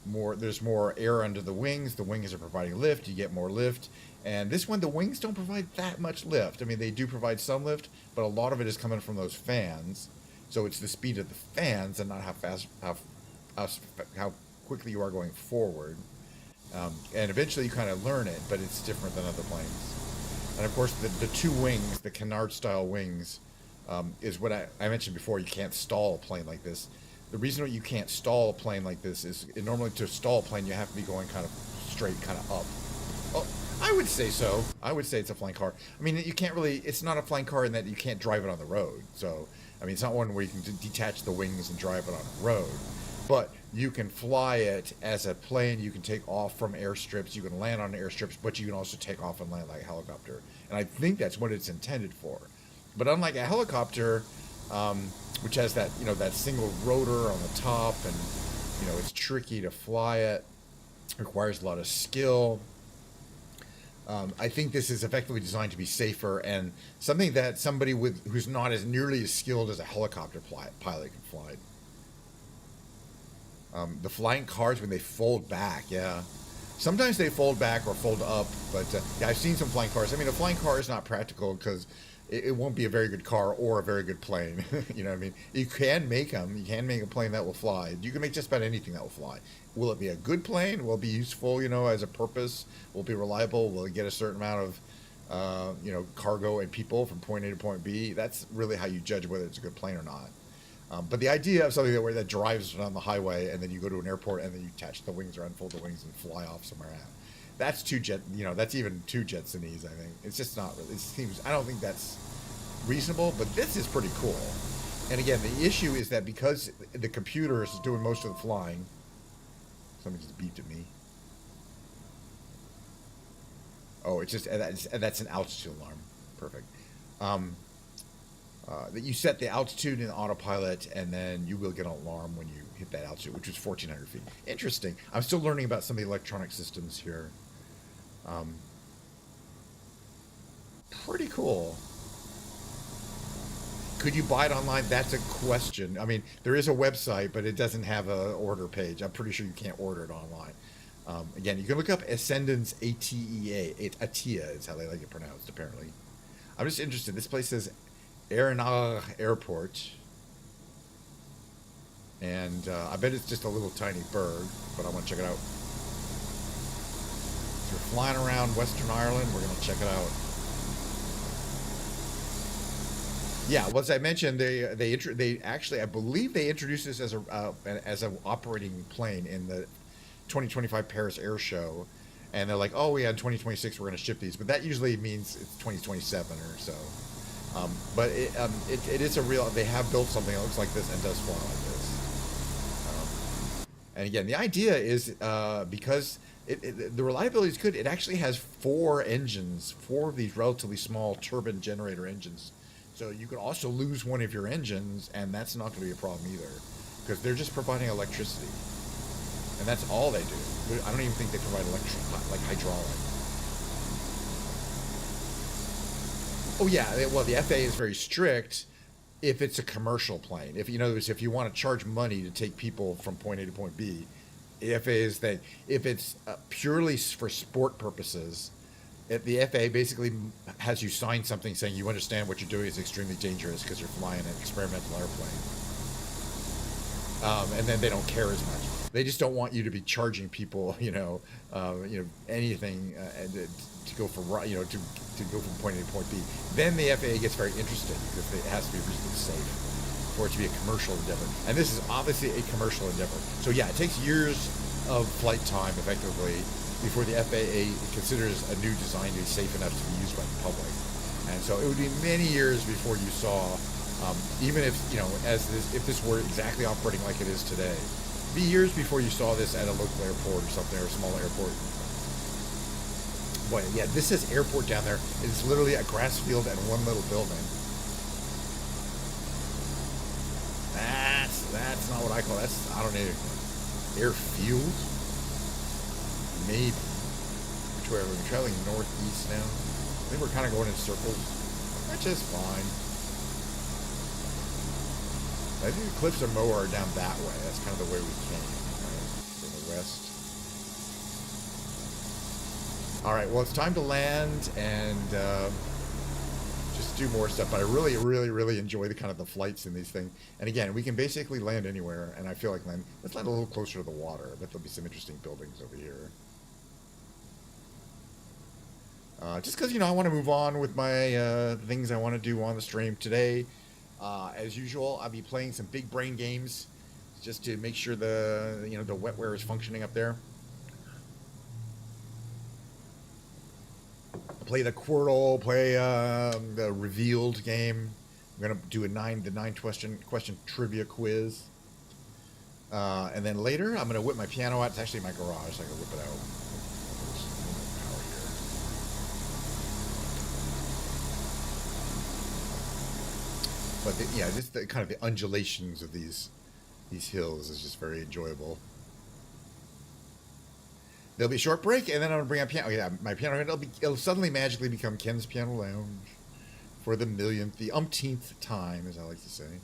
there's more air under the wings. The wings are providing lift. You get more lift. And this one, the wings don't provide that much lift. I mean, they do provide some lift, but a lot of it is coming from those fans. So it's the speed of the fans and not how quickly you are going forward. And eventually you kind of learn it, but it's different than other planes. And of course, the two wings, the canard-style wings, is what I mentioned before. You can't stall a plane like this. The reason why you can't stall a plane like this is normally to stall a plane, you have to be going kind of straight, kind of up. Oh, I would say so. I would say it's a flying car. I mean, you can't really. It's not a flying car in that you can't drive it on the road. So, I mean, it's not one where you can detach the wings and drive it on a road. But you can fly it as a plane. You can take off from airstrips. You can land on airstrips, but you can also take off and land like a helicopter. And I think that's what it's intended for. But unlike a helicopter, which has that that single rotor on the top, and it's tricky to fly it, requires a lot of skill. I think this is effectively designed to be safer and something that somebody who's not as nearly as skilled as a helicopter pilot can fly. The flying cars, when they fold back, yeah. Sometimes they fold back or fold up, but yeah, I've seen some flying cars. I mean, a flying car is not practical because it won't be a very good car or a very good plane. You know what I mean? You can make them. You can make a plane that will fly. You can make just about anything that will fly. Will it be a good plane? Will it be useful, as a purpose? Will it be reliable? Will it get a certain amount of, cargo and people from point A to point B? That's really how you judge whether it's a good plane or not. But the idea of something that drives on the highway and then you go to an airport and then you attach the wings or unfold the wings and fly off somewhere else. That's that's even too Jetsonese, I think. It's just not really, I don't think that's reasonable, but this is pretty cool. And again, the issue is that because the computer is doing most of the flying, something just beeped at me. Oh, it's just, that's an altitude alarm. Perfect. That you set the altitude in autopilot, and then you will get an alarm when you hit that altitude, which is 1,400 feet. Interesting. I'm still learning about some of the electronic systems here. Pretty cool. Could you buy it online? That's a question. I mean, there is a website, but it doesn't have an order page. I'm pretty sure you can't order it online. Again, you can look up Ascendance, ATEA. ATEA is how they like it pronounced, apparently. I'm just interested. This place says Aaronagh Airport. And I bet it's just a little tiny bird, but I want to check it out. So we're flying around Western Ireland. We're going to check it out. Yeah, well, as I mentioned, they actually, I believe they introduced this as an operating plane in the 2025 Paris Air Show, and they're like, oh yeah, in 2026 we're going to ship these, but that usually means it's 2027 or so. But it is a real. They have built something that looks like this and does fly like this. And again, the idea is because the reliability is good. It actually has 4 engines, 4 of these relatively small turbine generator engines. So you could also lose one of your engines, and that's not going to be a problem either, because they're just providing electricity, and that's all they do. I don't even think they provide like hydraulic. Oh yeah, well the FAA is very strict if it's a commercial plane. If if you want to charge money to take people from point A to point B, the FAA is that if it's purely for sport purposes, the FAA basically has you sign something saying you understand what you're doing is extremely dangerous because you're flying an experimental airplane, and then they don't care as much. They just don't want you to be charging people, anything to go for to go from point A to point B. Then the FAA gets very interested because it has to be reasonably safe for it to be a commercial endeavor, and this is obviously a commercial endeavor. So yeah, it takes years of flight time, effectively, before the FAA considers a new design to be safe enough to be used by the public. And so it would be many years before you saw, even if, if this were exactly operating like it is today, it'd be years before you saw this at a local airport or something, or a small airport. Boy, yeah, this says airport down there. It's literally a grass field and one little building. That's not what I call that. I don't know. Airfield? Maybe. Which way are we traveling? Northeast now. I think we're kind of going in circles, which is fine. I think the Cliffs of Moher are down that way. That's kind of the way we came, right? From the west. All right, well, it's time to land and just do more stuff. But I really, really, really enjoy the flights in these things. And again, we can basically land anywhere, and I feel like let's land a little closer to the water. I bet there'll be some interesting buildings over here. Just because, I want to move on with my things I want to do on the stream today. As usual, I'll be playing some big brain games just to make sure the wetware is functioning up there. play the Quirtle, play the Revealed game. I'm gonna do the 9 question trivia quiz. And then later, I'm gonna whip my piano out. It's actually in my garage, so I can whip it out. Power here. But yeah, just the kind of the undulations of these hills is just very enjoyable. There'll be a short break, and then I'm gonna bring out piano. Yeah, my piano. It'll suddenly magically become Ken's Piano Lounge for the umpteenth time, as I like to say.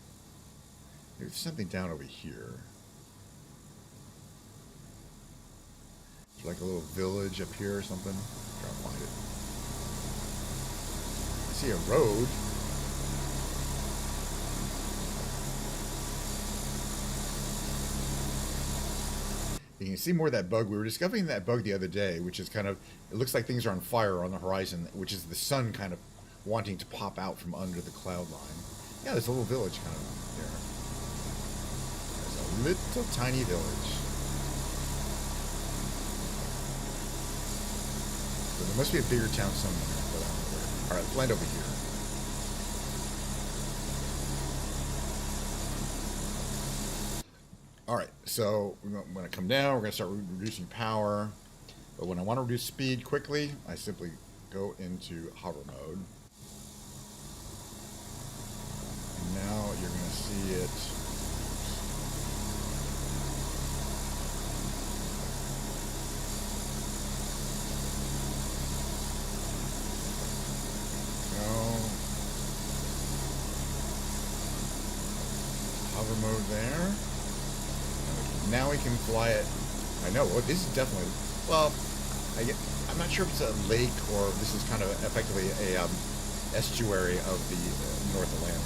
There's something down over here. It's like a little village up here or something. I'm trying to find it. I see a road. You can see more of that bug. We were discovering that bug the other day, which is kind of, it looks like things are on fire on the horizon, which is the sun kind of wanting to pop out from under the cloud line. Yeah, there's a little village kind of there. There's a little tiny village. So there must be a bigger town somewhere, but I don't know where. All right, land over here. All right, so we're going to come down. We're going to start reducing power. But when I want to reduce speed quickly, I simply go into hover mode. And now you're going to see it. Go. Hover mode there. Now we can fly it. I know. Well, this is definitely. Well, I'm not sure if it's a lake or this is kind of effectively a estuary of the North Atlantic.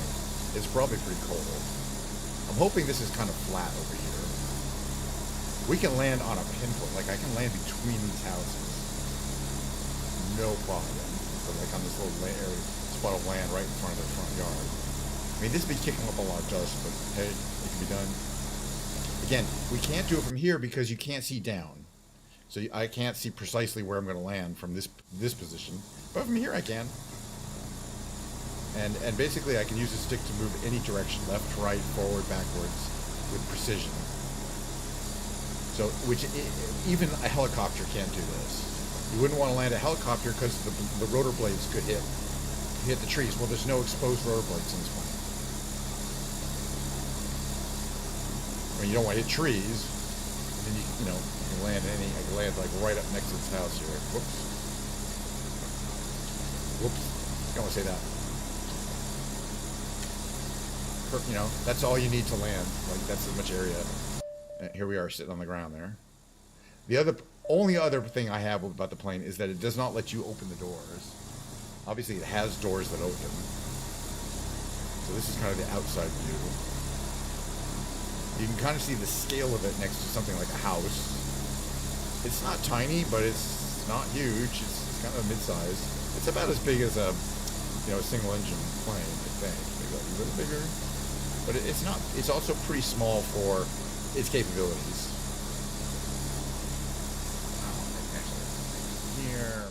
It's probably pretty cold. I'm hoping this is kind of flat over here. We can land on a pinpoint. Like I can land between these houses. No problem. So like on this little spot of land right in front of their front yard. I mean, this would be kicking up a lot of dust, but hey, it can be done. Again, we can't do it from here because you can't see down. So I can't see precisely where I'm going to land from this position. But from here I can. And basically I can use the stick to move any direction, left, right, forward, backwards, with precision. So, even a helicopter can't do this. You wouldn't want to land a helicopter because the rotor blades could hit the trees. Well, there's no exposed rotor blades in this plane. I mean, you don't want to hit trees. And then you can land I can land like right up next to this house here. Whoops. Don't want to say that. That's all you need to land. Like that's as much area. And here we are sitting on the ground there. The only other thing I have about the plane is that it does not let you open the doors. Obviously, it has doors that open. So this is kind of the outside view. You can kind of see the scale of it next to something like a house. It's not tiny, but it's not huge. It's kind of mid-sized. It's about as big as a single-engine plane, I think. Maybe a little bigger. But it's not. It's also pretty small for its capabilities. Here.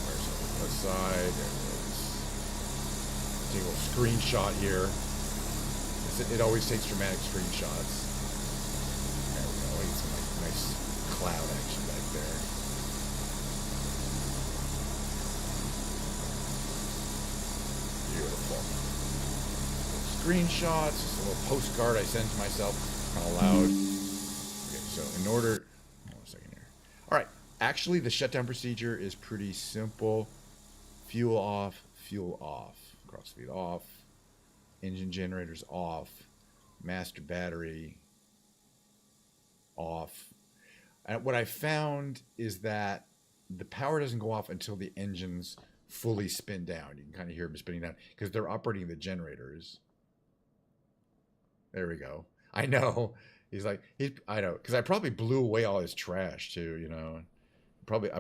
Where's the other side? There it is. Take a little screenshot here. It always takes dramatic screenshots. There we go. Get some nice cloud action back there. Beautiful. Screenshots. Just a little postcard I send to myself. Kind of loud. Okay, so in order. Hold on a second here. All right. Actually, the shutdown procedure is pretty simple. Fuel off. Cross speed off. Engine generators off, master battery off. And what I found is that the power doesn't go off until the engines fully spin down. You can kind of hear them spinning down because they're operating the generators. There we go. I know. I know, because I probably blew away all his trash too, I probably,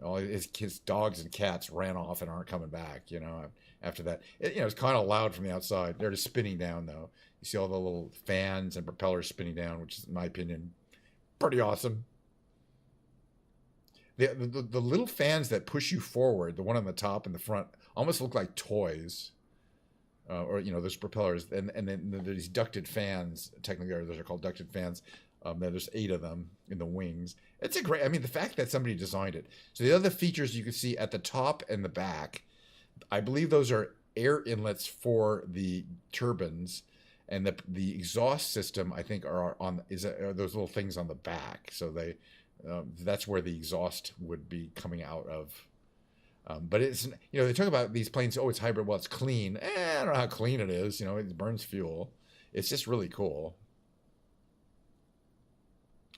all his dogs and cats ran off and aren't coming back, after that. It's kind of loud from the outside. They're just spinning down, though. You see all the little fans and propellers spinning down, which is, in my opinion, pretty awesome. The little fans that push you forward, the one on the top and the front, almost look like toys. Or there's propellers, and then there's these ducted fans. Technically, those are called ducted fans. There's 8 of them in the wings. It's a great. I mean, the fact that somebody designed it. So the other features you can see at the top and the back, I believe those are air inlets for the turbines, and the exhaust system I think are those little things on the back. So that's where the exhaust would be coming out of. But it's, they talk about these planes, oh, it's hybrid. Well, it's clean. I don't know how clean it is. It burns fuel. It's just really cool.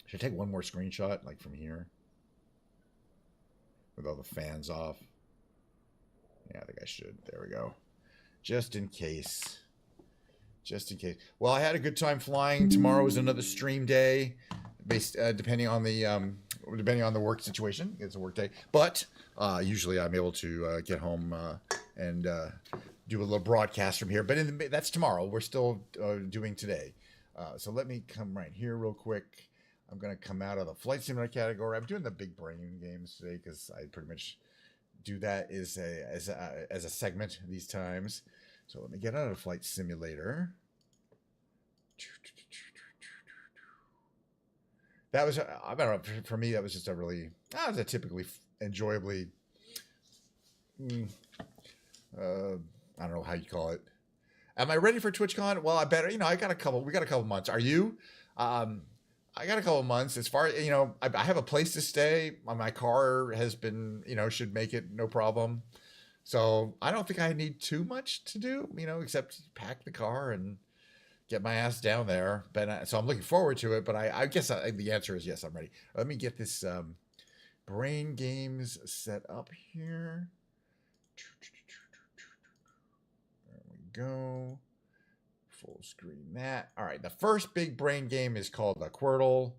Should I take one more screenshot, like from here? With all the fans off. Yeah, I think I should. There we go. Just in case. Just in case. Well, I had a good time flying. Tomorrow is another stream day. Based depending on the work situation. It's a work day, but usually I'm able to get home and do a little broadcast from here. But that's tomorrow. We're still doing today. So let me come right here real quick. I'm going to come out of the flight simulator category. I'm doing the big brain games today because I pretty much do that as a segment these times. So let me get out of the flight simulator. That was, I don't know, for me, that was just that was a typically enjoyably, I don't know how you call it. Am I ready for TwitchCon? Well, I better, we got a couple months. Are you? I got a couple months. As far, I have a place to stay. My car has been, should make it no problem. So I don't think I need too much to do, except pack the car and get my ass down there. But so I'm looking forward to it. But I guess the answer is yes, I'm ready. Let me get this brain games set up here. There we go. Full screen that. All right. The first big brain game is called the Quirtle.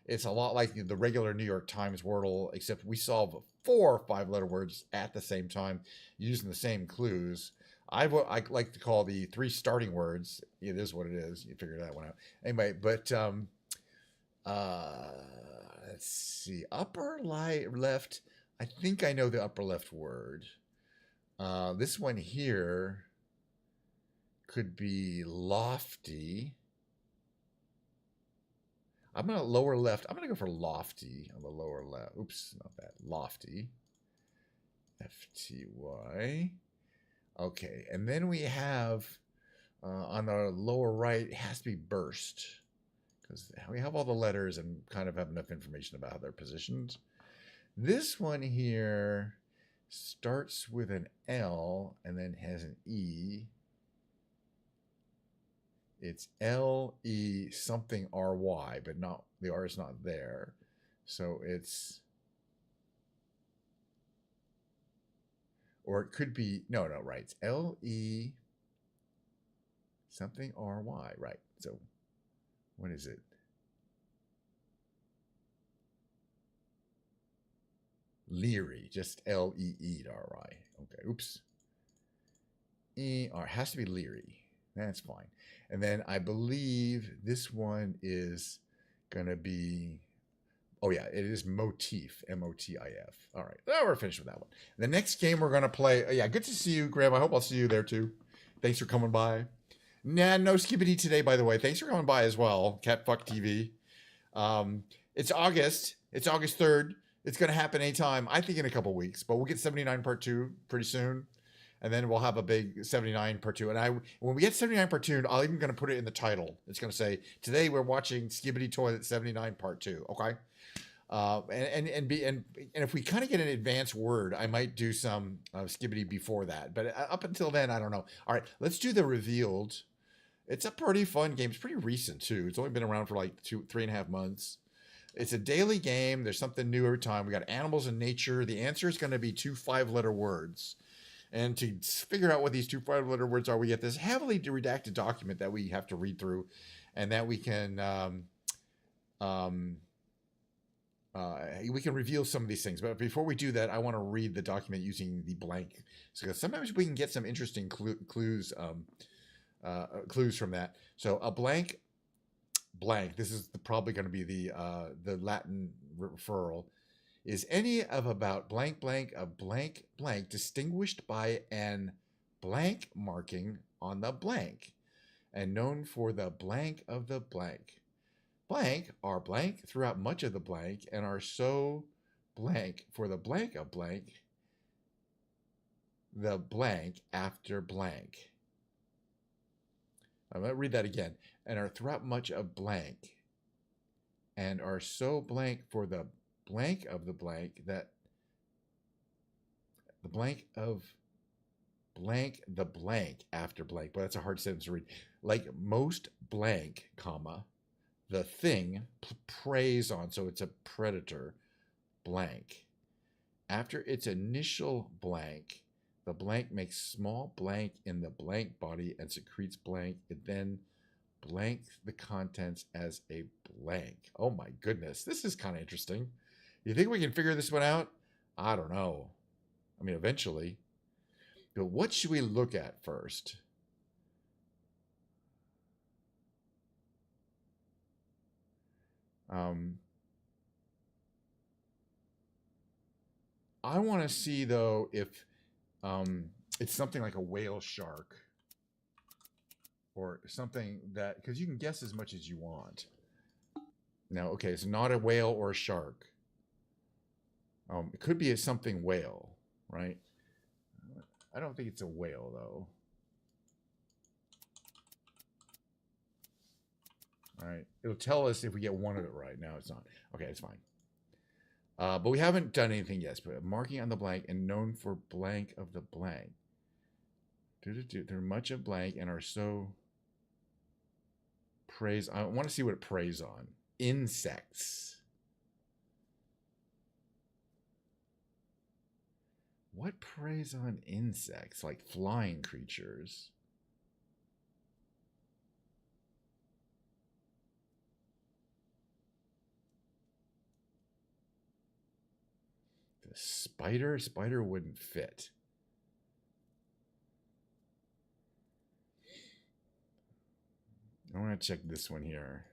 It's a lot like the regular New York Times Wordle, except we solve 4 5-letter words at the same time using the same clues. I like to call the 3 starting words. It is what it is. You figure that one out. Anyway, but let's see. Upper left. I think I know the upper left word. This one here could be lofty. I'm going to lower left. I'm going to go for lofty on the lower left. Oops, not that. Lofty. FTY. Okay, and then we have on the lower right, it has to be burst because we have all the letters and kind of have enough information about how they're positioned. This one here starts with an L and then has an E. It's L-E something R-Y, but not the R is not there. So it's, or it could be, no, right. It's L-E something R-Y, right. So what is it? Leary, just L-E-E R-Y. Okay, oops. E-R, has to be Leary. That's fine. And then I believe this one is going to be, oh yeah, it is motif, M-O-T-I-F. All right, well, we're finished with that one. The next game we're going to play, yeah, good to see you, Graham. I hope I'll see you there too. Thanks for coming by. Nah, no skibbity today, by the way. Thanks for coming by as well, Catfuck TV. It's August. It's August 3rd. It's going to happen anytime, I think in a couple weeks, but we'll get 79 part 2 pretty soon. And then we'll have a big 79 part 2. And when we get 79 part 2, I'm even going to put it in the title. It's going to say, today we're watching Skibbity Toilet 79 part 2. Okay. And if we kind of get an advanced word, I might do some Skibbity before that. But up until then, I don't know. All right, let's do the revealed. It's a pretty fun game. It's pretty recent too. It's only been around for like 3.5 months. It's a daily game. There's something new every time. We got animals and nature. The answer is going to be 2 5-letter words. And to figure out what these 2 5-letter words are, we get this heavily redacted document that we have to read through, and that we can reveal some of these things. But before we do that, I want to read the document using the blank, because sometimes we can get some interesting clues from that. So a blank. This is probably going to be the Latin referral. Is any of about blank blank of blank blank distinguished by an blank marking on the blank and known for the blank of the blank? Blank are blank throughout much of the blank and are so blank for the blank of blank, the blank after blank. I'm going to read that again. And are throughout much of blank and are so blank for the blank of the blank that the blank of blank the blank after blank. But that's a hard sentence to read. Like most blank, comma, the thing preys on, so it's a predator, blank. After its initial blank, the blank makes small blank in the blank body and secretes blank. It then blanks the contents as a blank. Oh my goodness, this is kind of interesting. You think we can figure this one out? I don't know. I mean, eventually. But what should we look at first? I want to see, though, if it's something like a whale shark or something that, because you can guess as much as you want. Now, okay, it's not a whale or a shark. It could be something whale, right? I don't think it's a whale, though. All right. It'll tell us if we get one of it right. No, it's not. Okay, it's fine. But we haven't done anything yet. But marking on the blank and known for blank of the blank. They're much of blank and are so preys. I want to see what it preys on. Insects. What preys on insects? Like flying creatures. The spider? Spider wouldn't fit. I want to check this one here.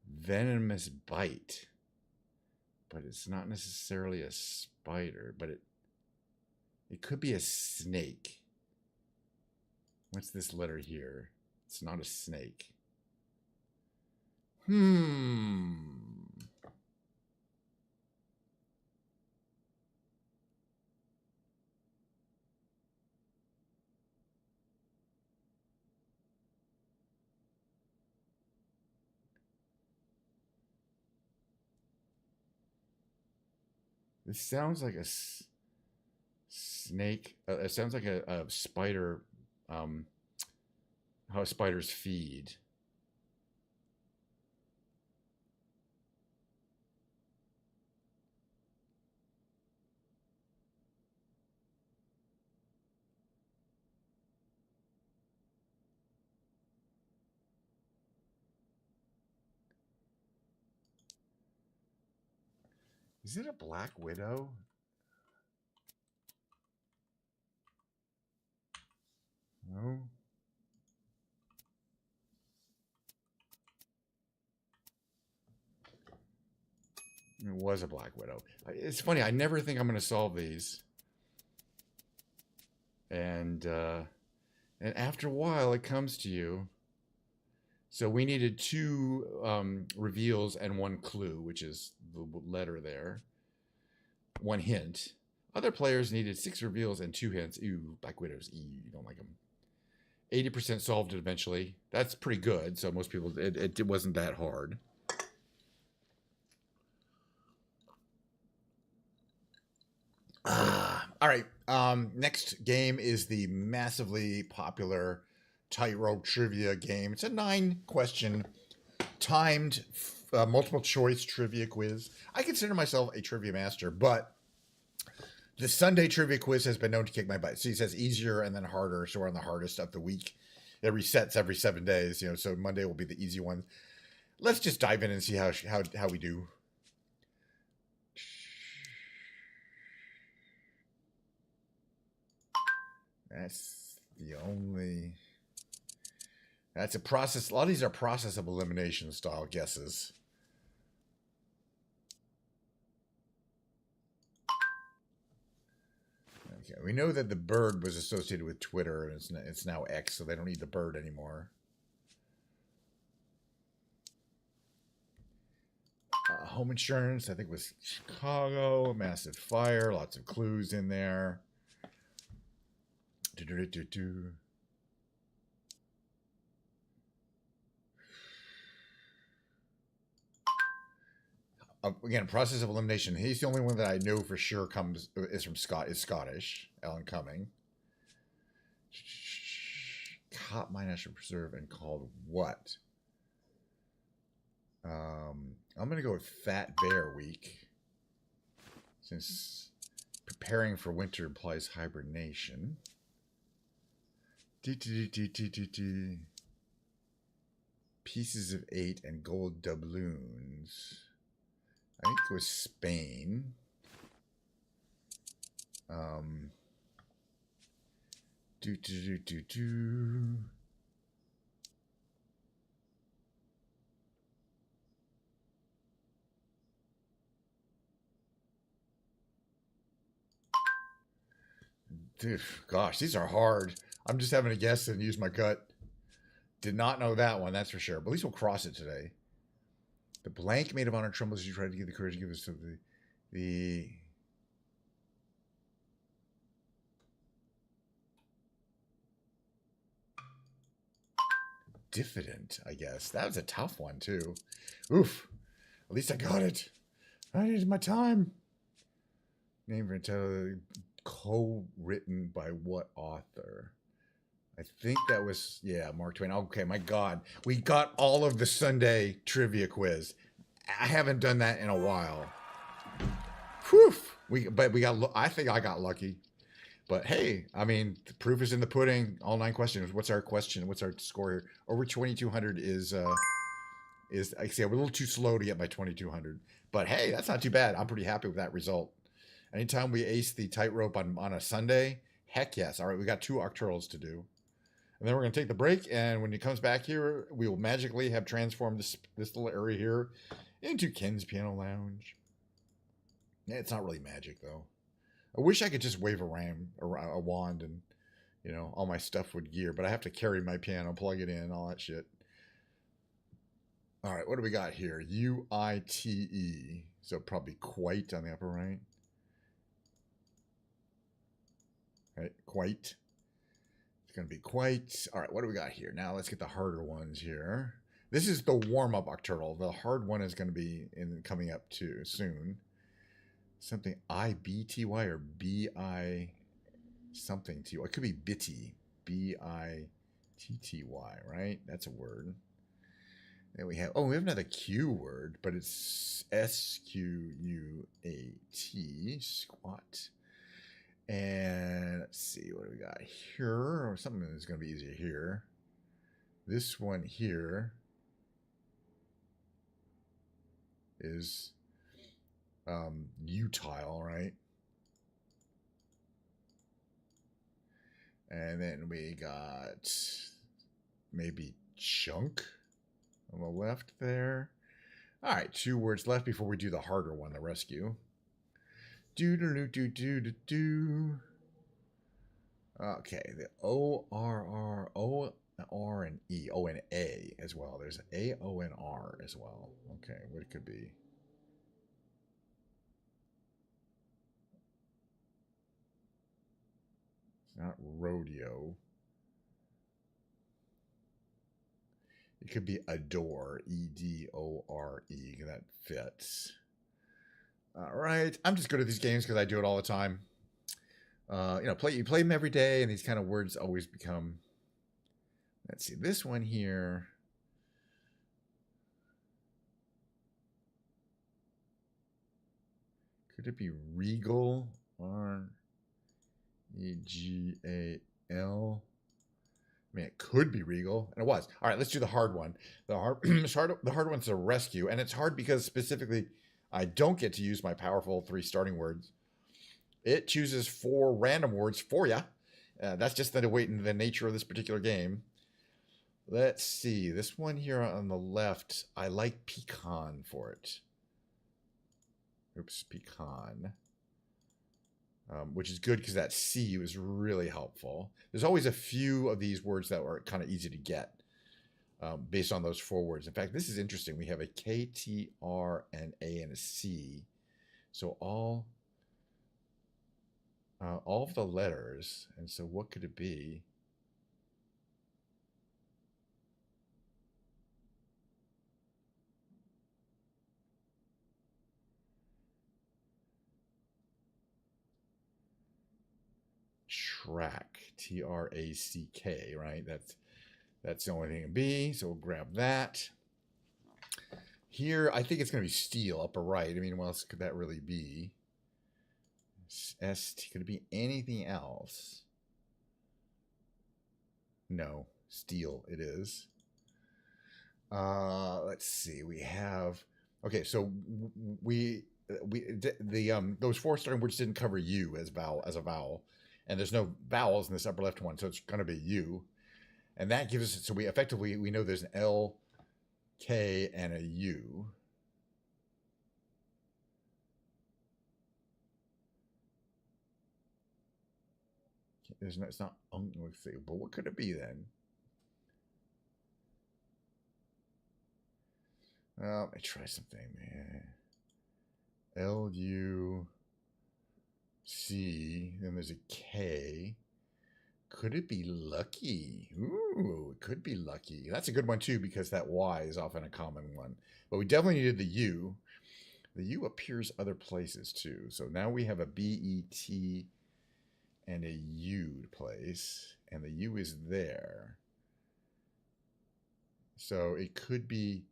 Venomous bite. But it's not necessarily a spider, but it could be a snake. What's this letter here? It's not a snake. This sounds like a snake. It sounds like a spider. How spiders feed. Is it a black widow? No. It was a black widow. It's funny. I never think I'm going to solve these. And after a while, it comes to you. So we needed 2 reveals and 1 clue, which is the letter there. 1 hint. Other players needed 6 reveals and 2 hints. Ew, black widows. Ew, you don't like them. 80% solved it eventually. That's pretty good. So most people, it wasn't that hard. All right. Next game is the massively popular Tightrope Trivia game. It's a 9-question timed multiple choice trivia quiz. I consider myself a trivia master, but the Sunday trivia quiz has been known to kick my butt. So he says easier and then harder. So we're on the hardest of the week. It resets every 7 days, so Monday will be the easy one. Let's just dive in and see how we do. That's a process. A lot of these are process of elimination style guesses. Okay, we know that the bird was associated with Twitter, and it's now X, so they don't need the bird anymore. Home insurance, I think, was Chicago. Massive fire, lots of clues in there. Again, process of elimination. He's the only one that I know for sure is Scottish. Alan Cumming. Caught my national preserve and called what? I'm gonna go with Fat Bear Week, since preparing for winter implies hibernation. Pieces of 8 and gold doubloons. I think it was Spain. Dude, gosh, these are hard. I'm just having to guess and use my gut. Did not know that one, that's for sure. But at least we'll cross it today. The blank maid of honor trembles as you try to give the courage to give us to the diffident, I guess. That was a tough one, too. Oof. At least I got it. I needed my time. Name for co-written by what author? I think that was, yeah, Mark Twain. Okay, my God. We got all of the Sunday trivia quiz. I haven't done that in a while. Whew. I think I got lucky. But hey, I mean, the proof is in the pudding. All 9 questions. What's our question? What's our score here? Over 2,200 is I see, we're a little too slow to get by 2,200. But hey, that's not too bad. I'm pretty happy with that result. Anytime we ace the tightrope on a Sunday, heck yes. All right, we got 2 octorals to do. And then we're going to take the break, and when he comes back here, we will magically have transformed this little area here into Ken's Piano Lounge. Yeah, it's not really magic, though. I wish I could just wave a wand and, you know, all my stuff would gear, but I have to carry my piano, plug it in, all that shit. All right, what do we got here? UITE. So probably quite on the upper right. Right, quite. It's going to be quite. All right, what do we got here? Now let's get the harder ones here. This is the warm-up octurl. The hard one is going to be coming up too soon. Something IBTY or BI something TY. It could be bitty. BITTY, right? That's a word. Then we have another Q word, but it's SQUAT, squat. And let's see, what do we got here? Or something that's going to be easier here. This one here is utile, right? And then we got maybe chunk on the left there. All right, 2 words left before we do the harder one, the rescue. Do. Okay, the O R and E, O and A as well. There's A, O, and R as well. Okay, what it could be. It's not rodeo. It could be adore, EDORE. That fits. All right, I'm just good at these games because I do it all the time. You play them every day, and these kind of words always become. Let's see, this one here. Could it be regal? REGAL. I mean, it could be regal, and it was. All right, let's do the hard one. The hard one's a rescue, and it's hard because specifically, I don't get to use my powerful 3 starting words. It chooses 4 random words for you. That's just the nature of this particular game. Let's see. This one here on the left, I like pecan for it. Oops, pecan. which is good because that C was really helpful. There's always a few of these words that were kind of easy to get based on those 4 words. In fact, this is interesting. We have a K, T, R, and A, and a C. So all of the letters. And so what could it be? Track, T-R-A-C-K, right? That's the only thing in B, so we'll grab that. Here, I think it's going to be steel, upper right. I mean, what else could that really be? S-T, could it be anything else? No, steel it is. Let's see, we have, okay, so those 4 starting words didn't cover U as a vowel. And there's no vowels in this upper left one, so it's going to be U. And that gives us, so we know there's an L, K, and a U. It's not, let's see, but what could it be then? Let me try something, man. L-U... C, then there's a K. Could it be lucky? Ooh, it could be lucky. That's a good one too, because that Y is often a common one. But we definitely needed the U. The U appears other places too. So now we have a B-E-T and a U place, and the U is there. So it could be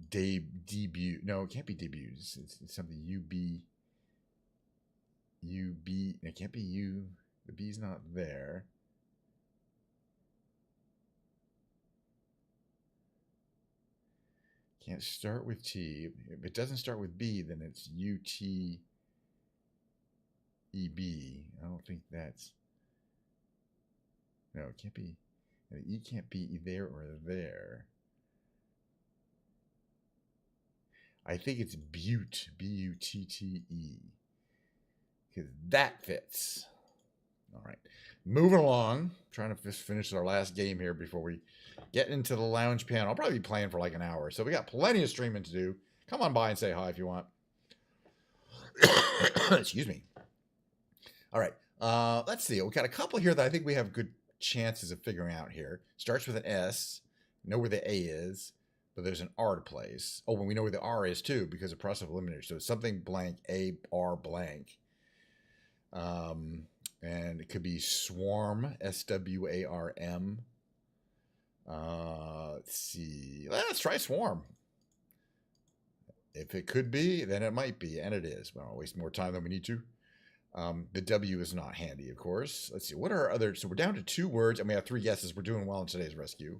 debut. No, it can't be debut. It's something U-B. U-B, it can't be U, the B's not there. Can't start with T. If it doesn't start with B, then it's U-T-E-B. I don't think that's, no, it can't be, the E can't be there or there. I think it's Butte, B-U-T-T-E. Because that fits. All right. Moving along. Trying to just finish our last game here before we get into the lounge piano. I'll probably be playing for like an hour. So we got plenty of streaming to do. Come on by and say hi if you want. Excuse me. All right. Let's see. We got a couple here that I think we have good chances of figuring out here. Starts with an S. Know where the A is. But there's an R to place. Oh, well, we know where the R is too because of process of eliminator. So it's something blank, A, R blank. And it could be swarm, S-W-A-R-M. Let's see. Let's try swarm. If it could be, then it might be, and it is. We don't waste more time than we need to. The W is not handy, of course. Let's see. What are our other? So we're down to 2 words, and we have 3 guesses. We're doing well in today's rescue.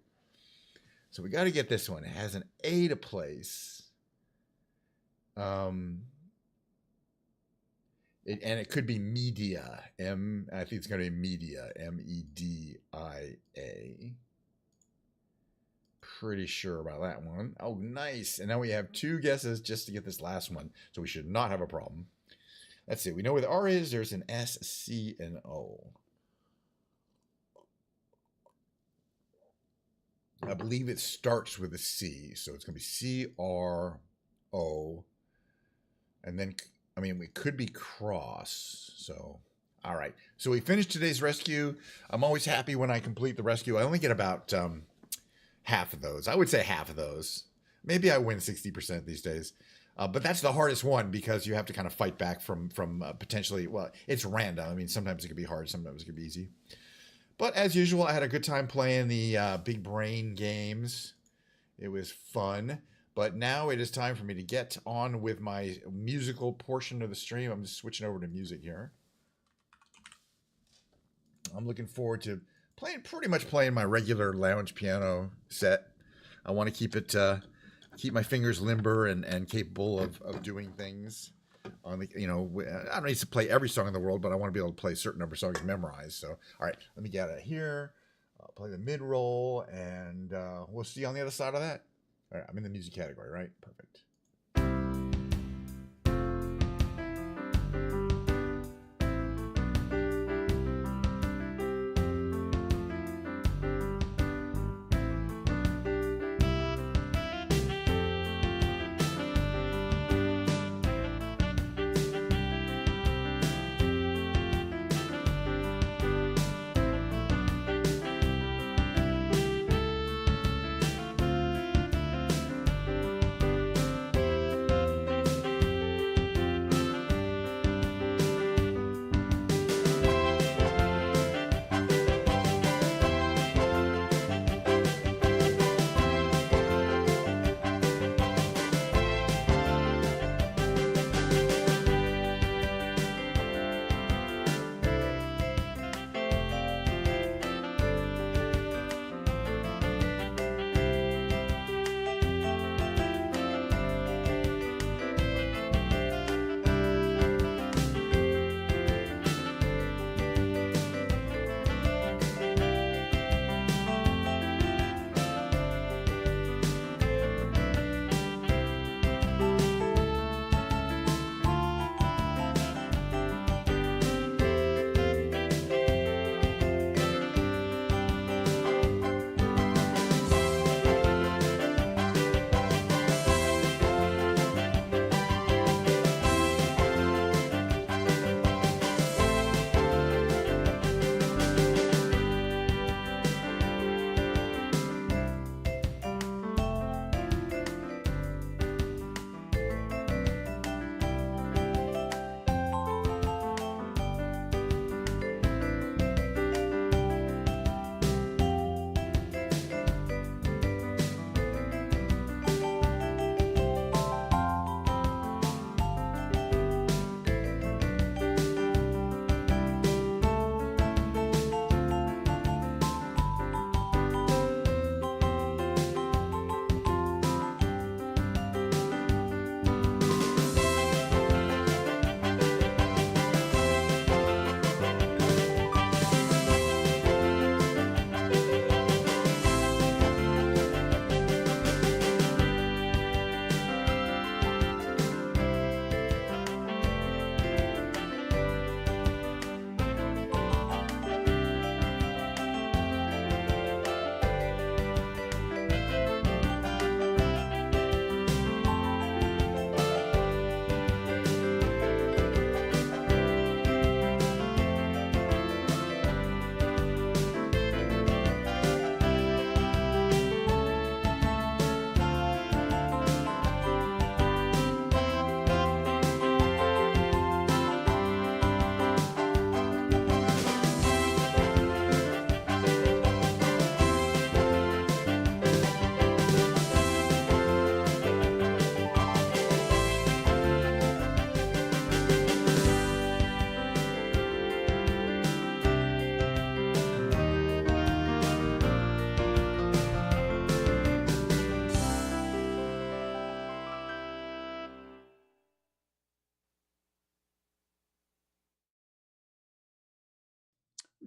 So we got to get this one. It has an A to place. And it could be media. I think it's going to be media. M-E-D-I-A. Pretty sure about that one. Oh, nice. And now we have 2 guesses just to get this last one. So we should not have a problem. Let's see. We know where the R is. There's an S, C, and O. I believe it starts with a C. So it's going to be C-R-O. And then, I mean, we could be cross. So, all right. So we finished today's rescue. I'm always happy when I complete the rescue. I only get about half of those. I would say half of those. Maybe I win 60% these days. But that's the hardest one because you have to kind of fight back from potentially, well, it's random. I mean, sometimes it could be hard. Sometimes it could be easy. But as usual, I had a good time playing the big brain games. It was fun. But now it is time for me to get on with my musical portion of the stream. I'm just switching over to music here. I'm looking forward to pretty much playing my regular lounge piano set. I want to keep it, keep my fingers limber and capable of doing things. On the, I don't need to play every song in the world, but I want to be able to play a certain number of songs memorized. So, all right, let me get out of here. I'll play the mid roll, and we'll see you on the other side of that. All right, I'm in the music category, right? Perfect.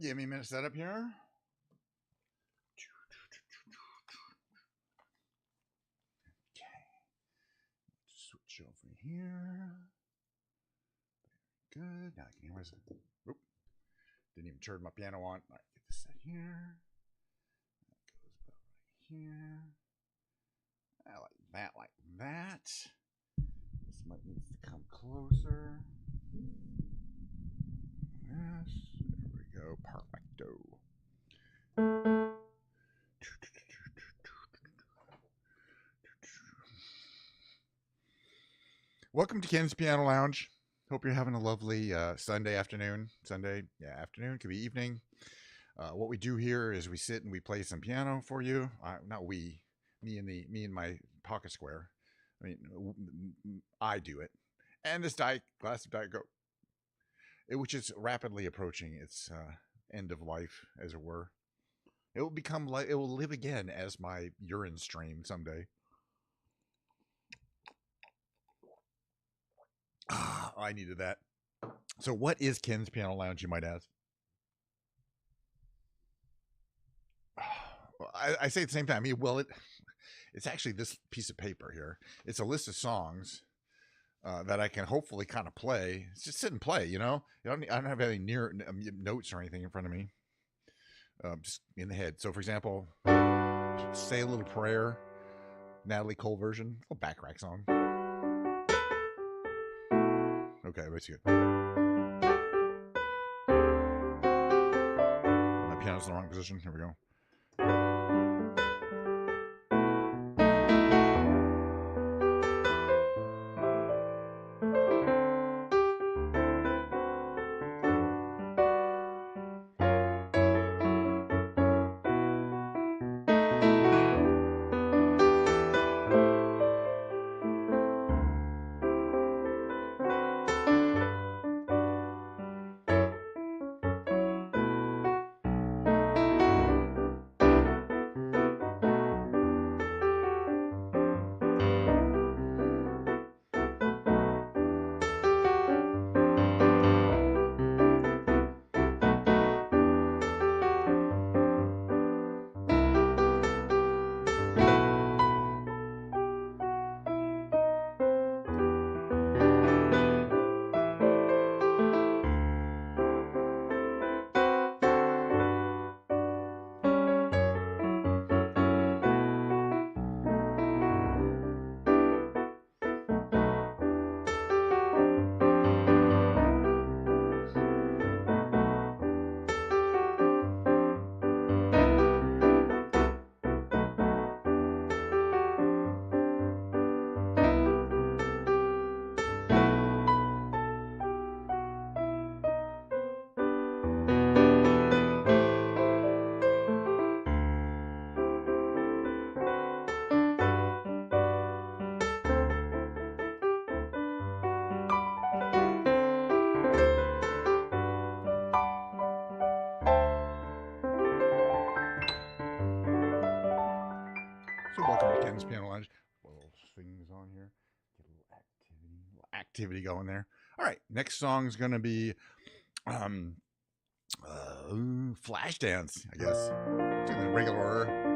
Give me a minute to set up here. Okay. Switch over here. Good. Now I can hear myself. Oop. Didn't even turn my piano on. All right, get this set here. That goes about right here. I like that, like that. This might need to come closer. Yes. There we go. Perfecto. Welcome to Ken's Piano Lounge. Hope you're having a lovely Sunday afternoon. Sunday, yeah, afternoon, could be evening. What we do here is we sit and we play some piano for you. Not we, me and my pocket square. I mean, I do it. And this glass of Diet Coke, which is rapidly approaching its end of life, as it were. It will live again as my urine stream someday. I needed that. So what is Ken's Piano Lounge, you might ask? I say at the same time, it's actually this piece of paper here. It's a list of songs that I can hopefully kind of play. It's just sit and play, you know? I don't have any notes or anything in front of me. Just in the head. So, for example, Say a Little Prayer, Natalie Cole version, a back rack song. Okay, that's good. My piano's in the wrong position. Here we go. So welcome to Ken's Piano Lounge. Little things on here. Get a little activity going there. All right, next song is going to be Flash Dance, I guess. It's in the regular order.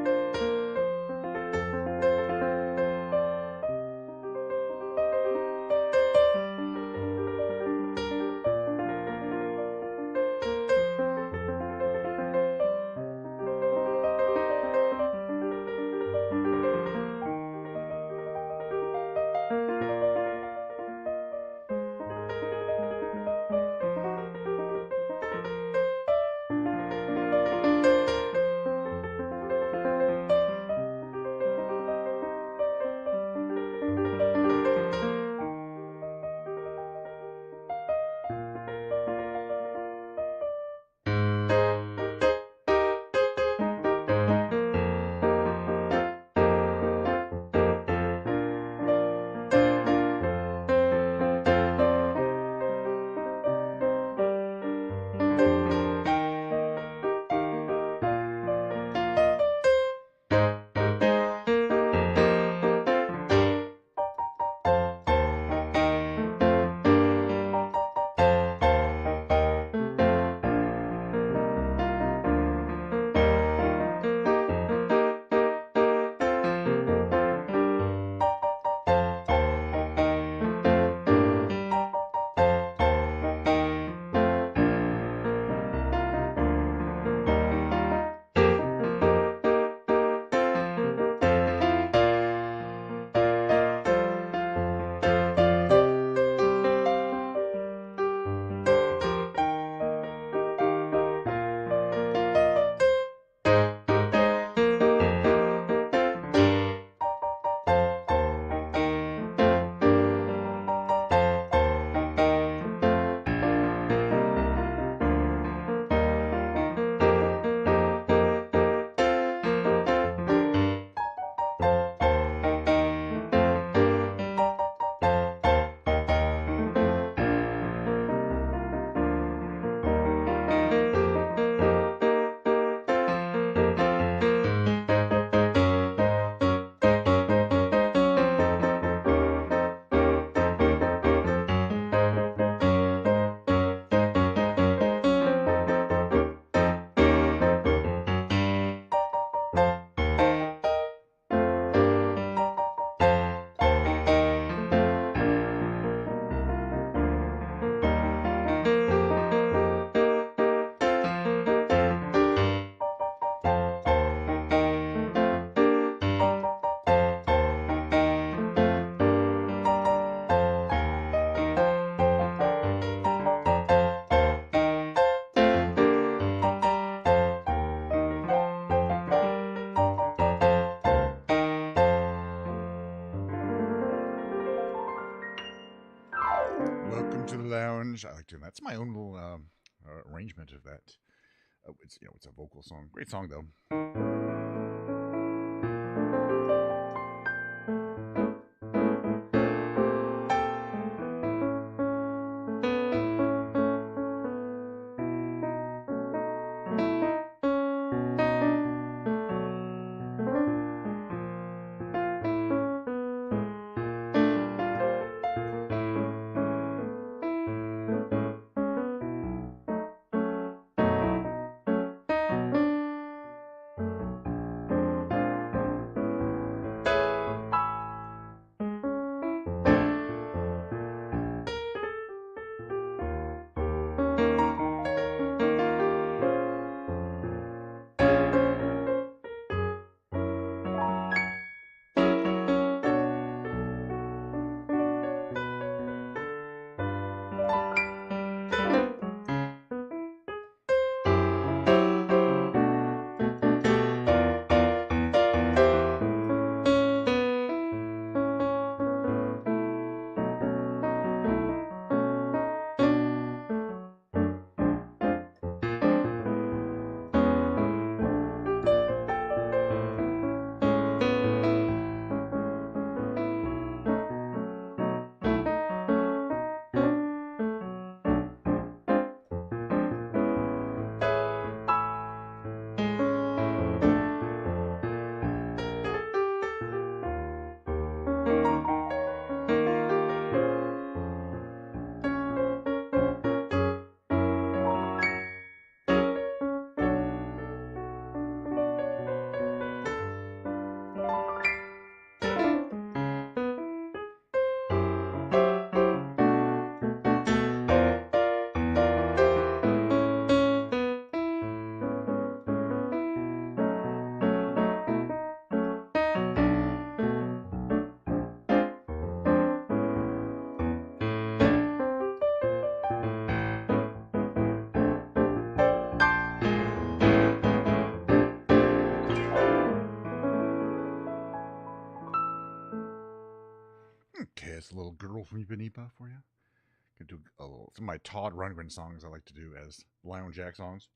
Welcome to the lounge. I like doing that. It's my own little arrangement of that. It's a vocal song. Great song though. Okay, it's a little girl from Ipanema for you. Could do a little. Some of my Todd Rundgren songs I like to do as Lion Jack songs.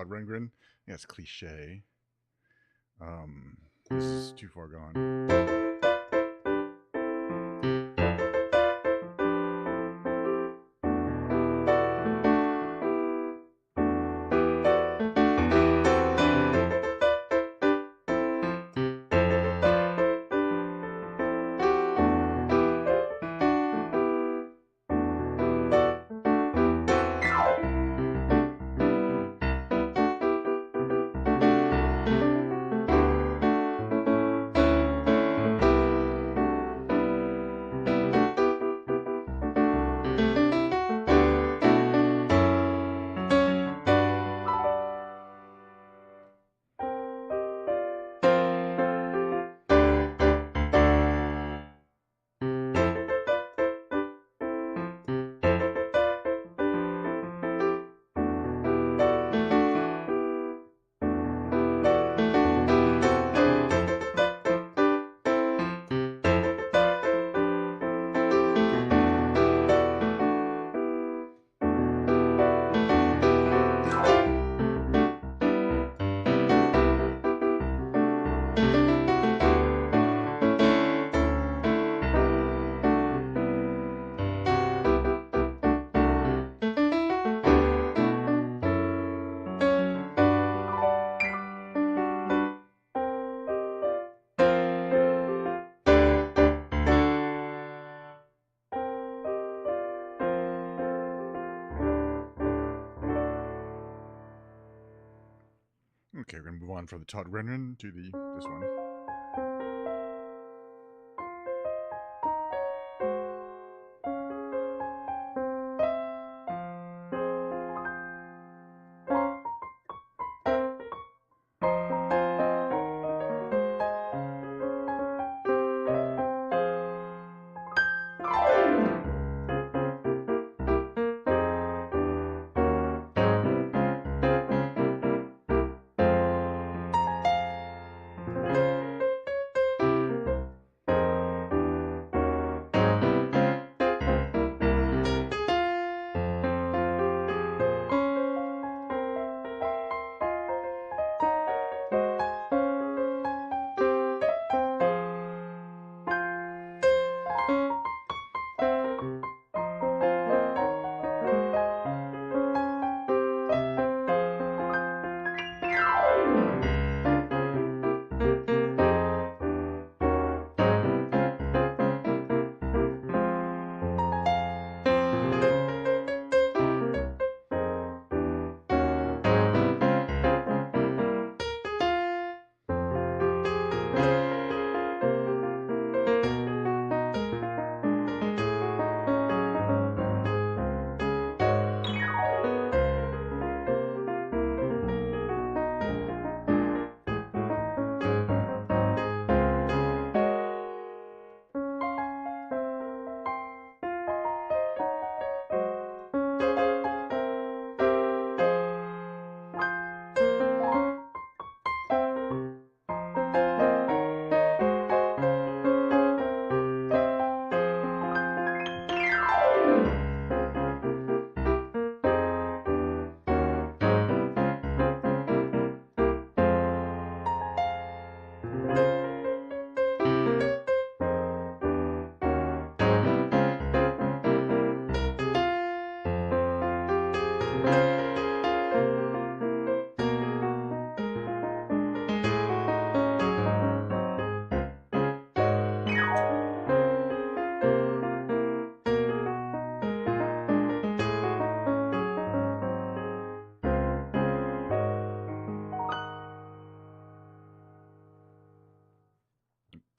Rundgren. Yeah, it's cliche. This is too far gone. Okay, we're going to move on from the Todd Rundgren to this one.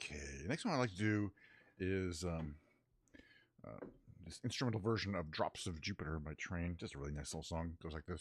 Okay, next one I'd like to do is this instrumental version of Drops of Jupiter by Train. Just a really nice little song. Goes like this.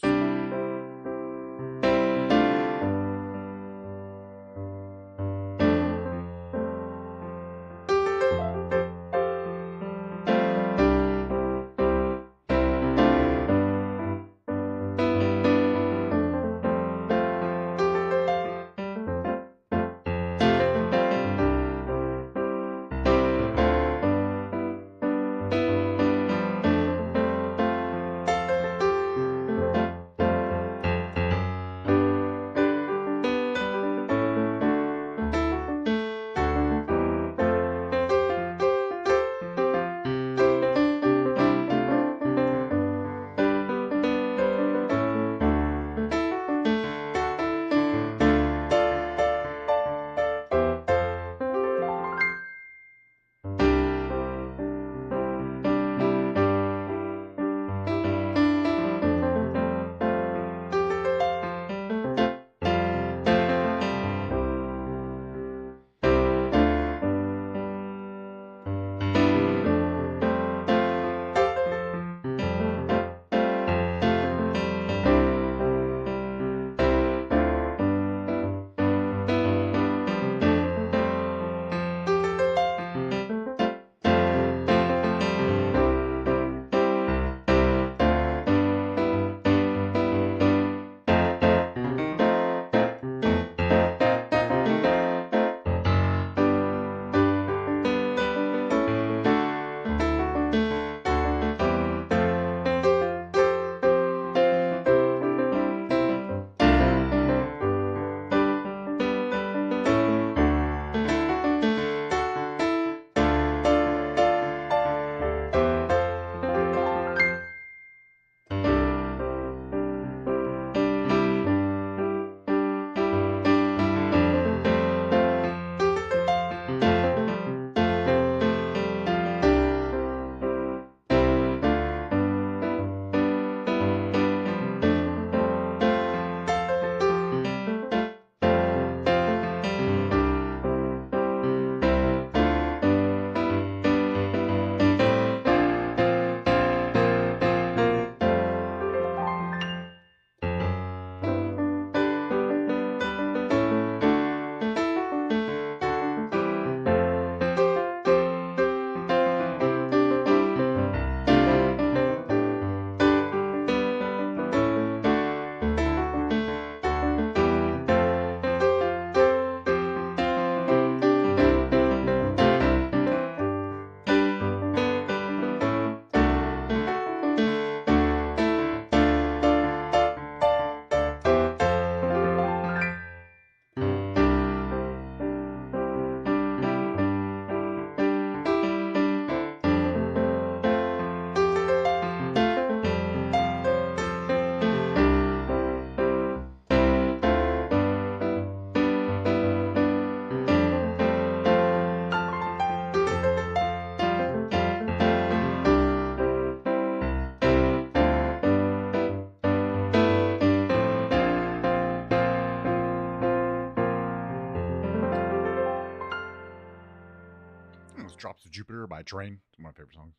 Drops of Jupiter by Train. It's one of my favorite songs.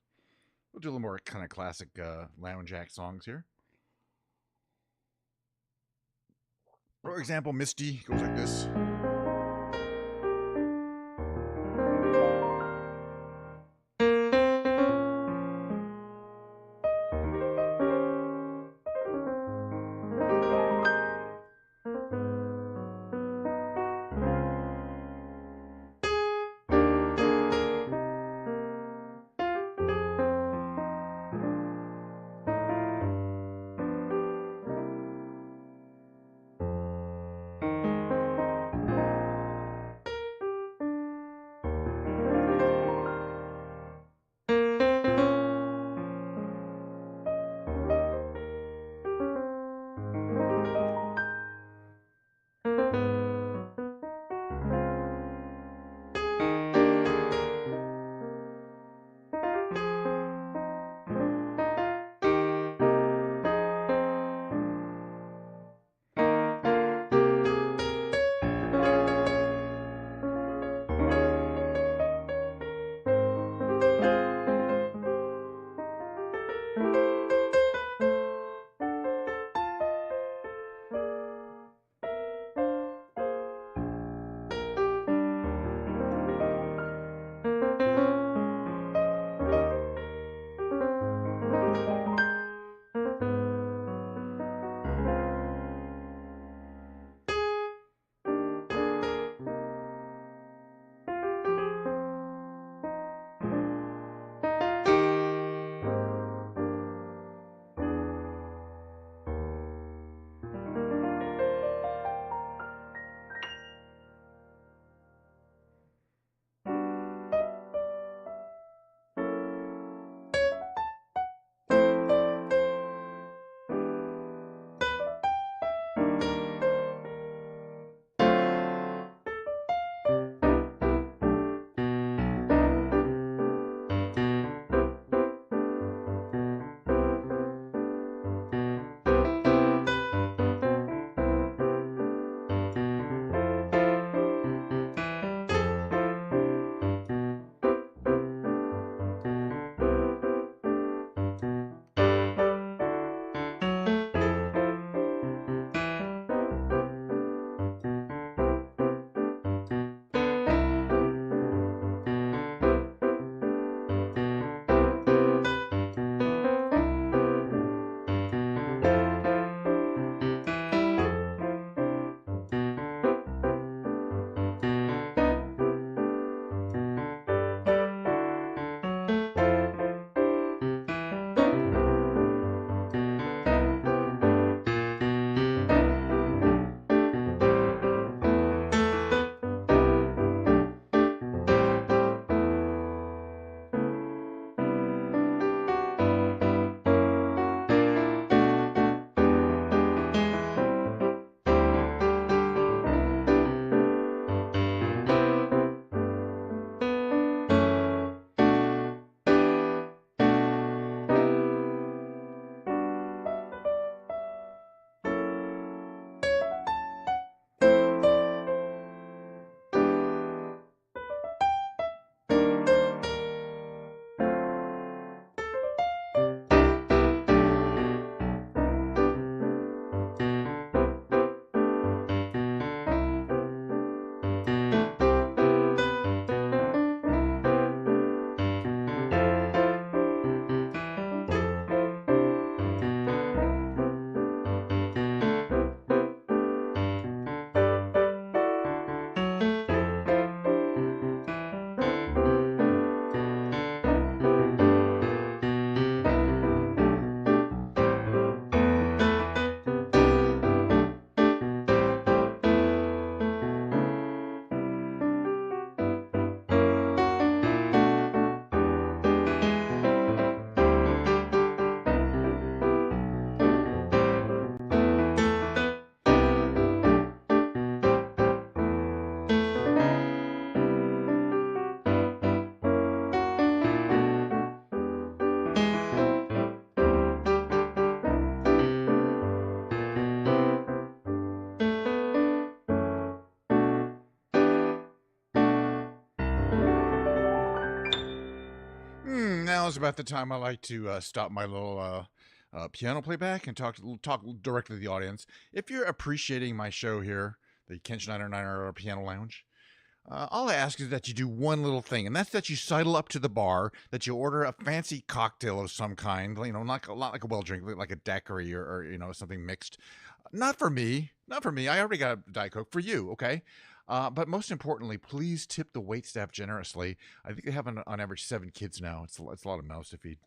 We'll do a little more kind of classic lounge act songs here. For example, Misty goes like this. is about the time I like to stop my little piano playback and talk directly to the audience. If you're appreciating my show here, the Ken Schneider 9 Piano Lounge, all I ask is that you do one little thing, and that's that you sidle up to the bar, that you order a fancy cocktail of some kind, not like a well drink, like a daiquiri or something mixed. Not for me. I already got a Diet Coke for you, okay? But most importantly, please tip the waitstaff generously. I think they have on average 7 kids now. It's a lot of mouths to feed.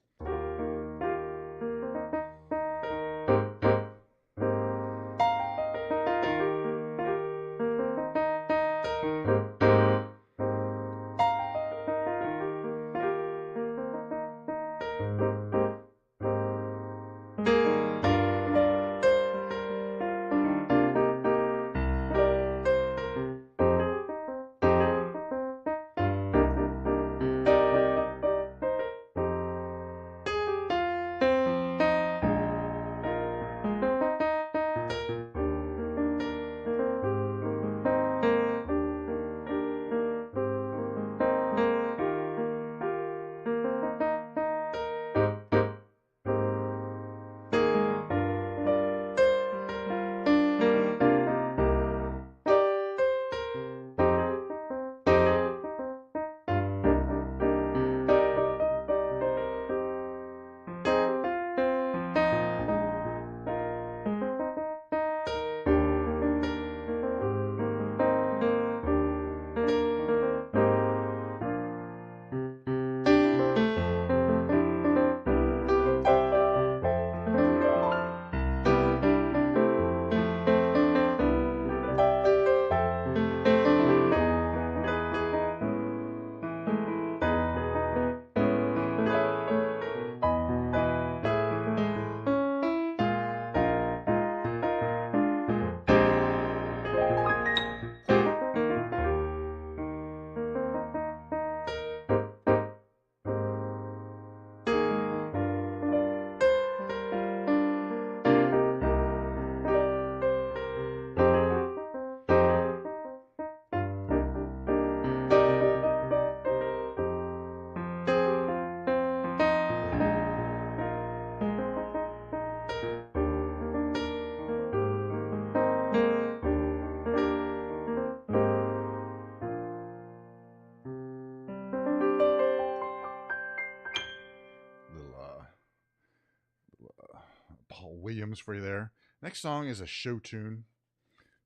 Paul Williams for you there. Next song is a show tune.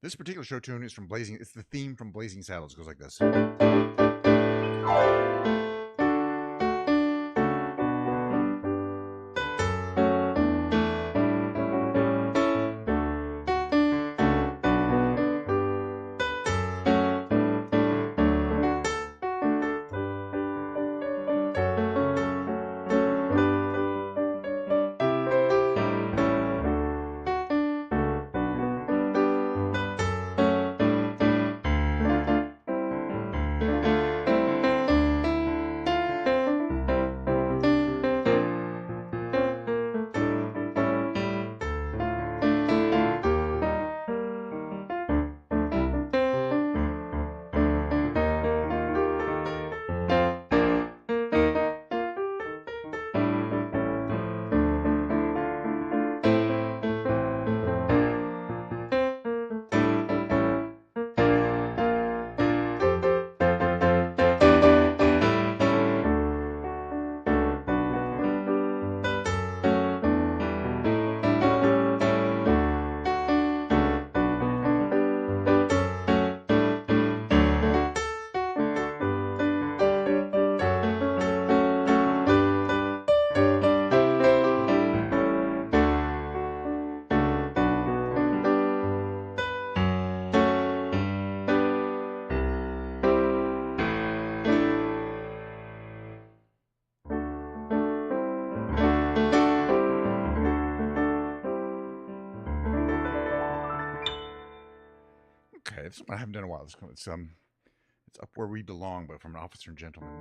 This particular show tune is from Blazing. It's the theme from Blazing Saddles. It goes like this. Okay, it's one I haven't done in a while. It's Up Where We Belong, but from an Officer and Gentleman.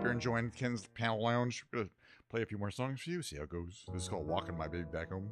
Hope you're enjoying Ken's Panel Lounge. I'm gonna play a few more songs for you, see how it goes. This is called Walking My Baby Back Home.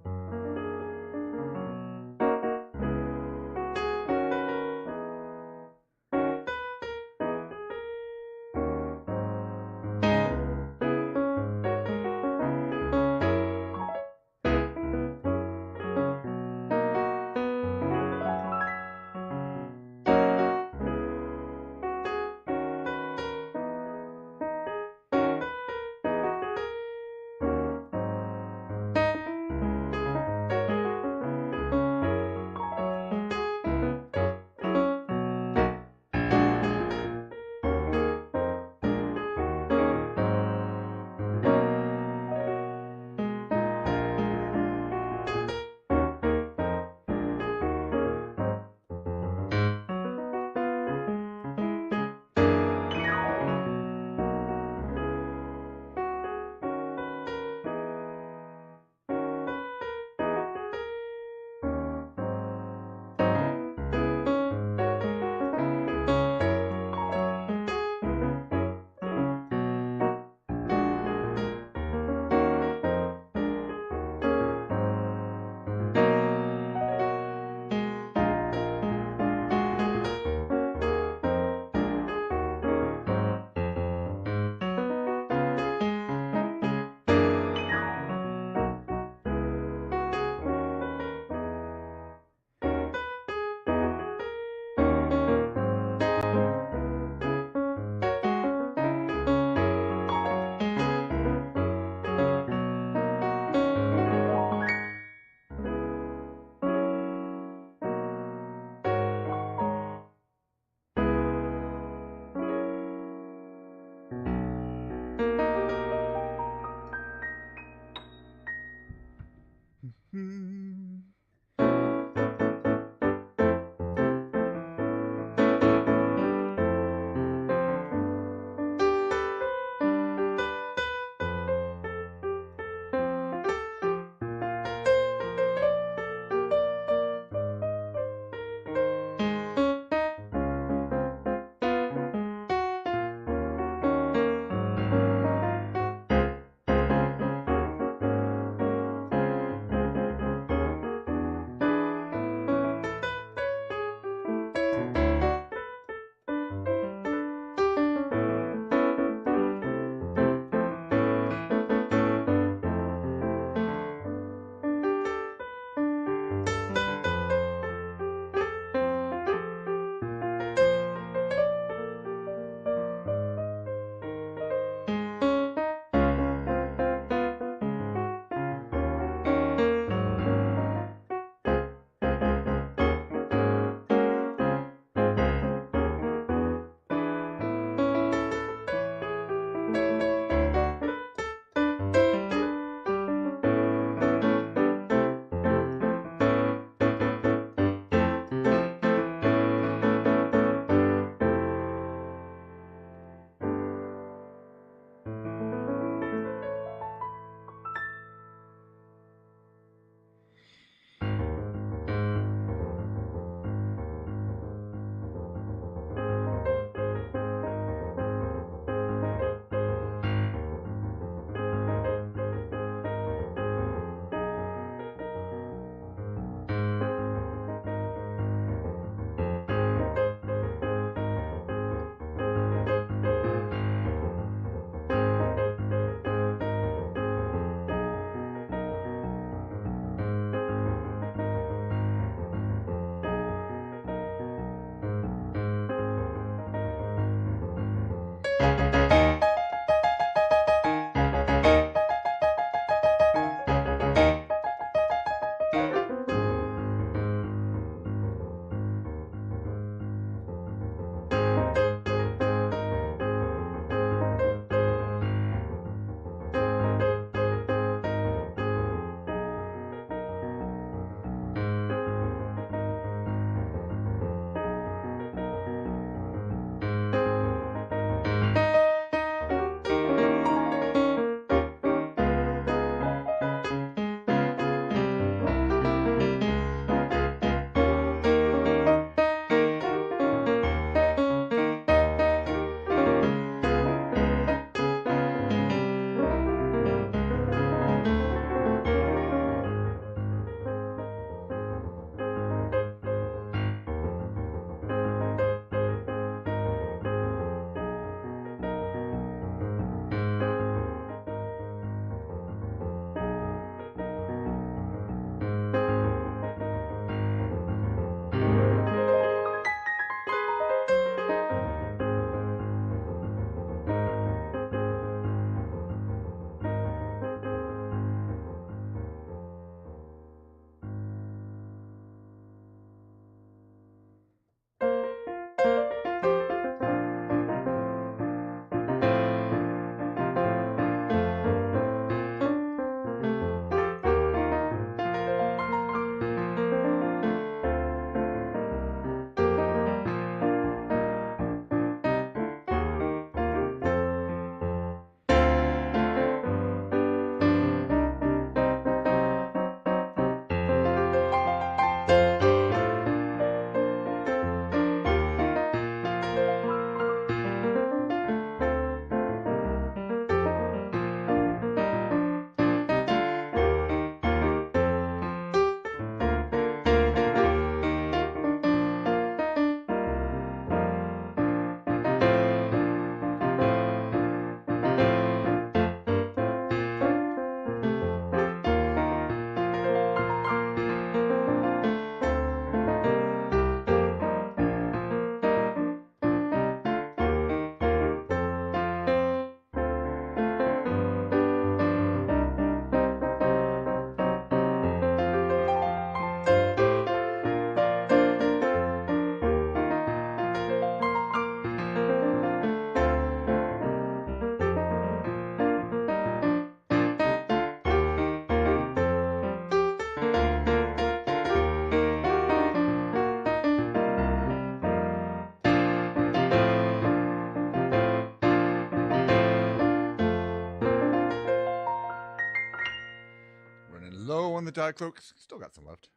in the Diet Coke. Still got some left.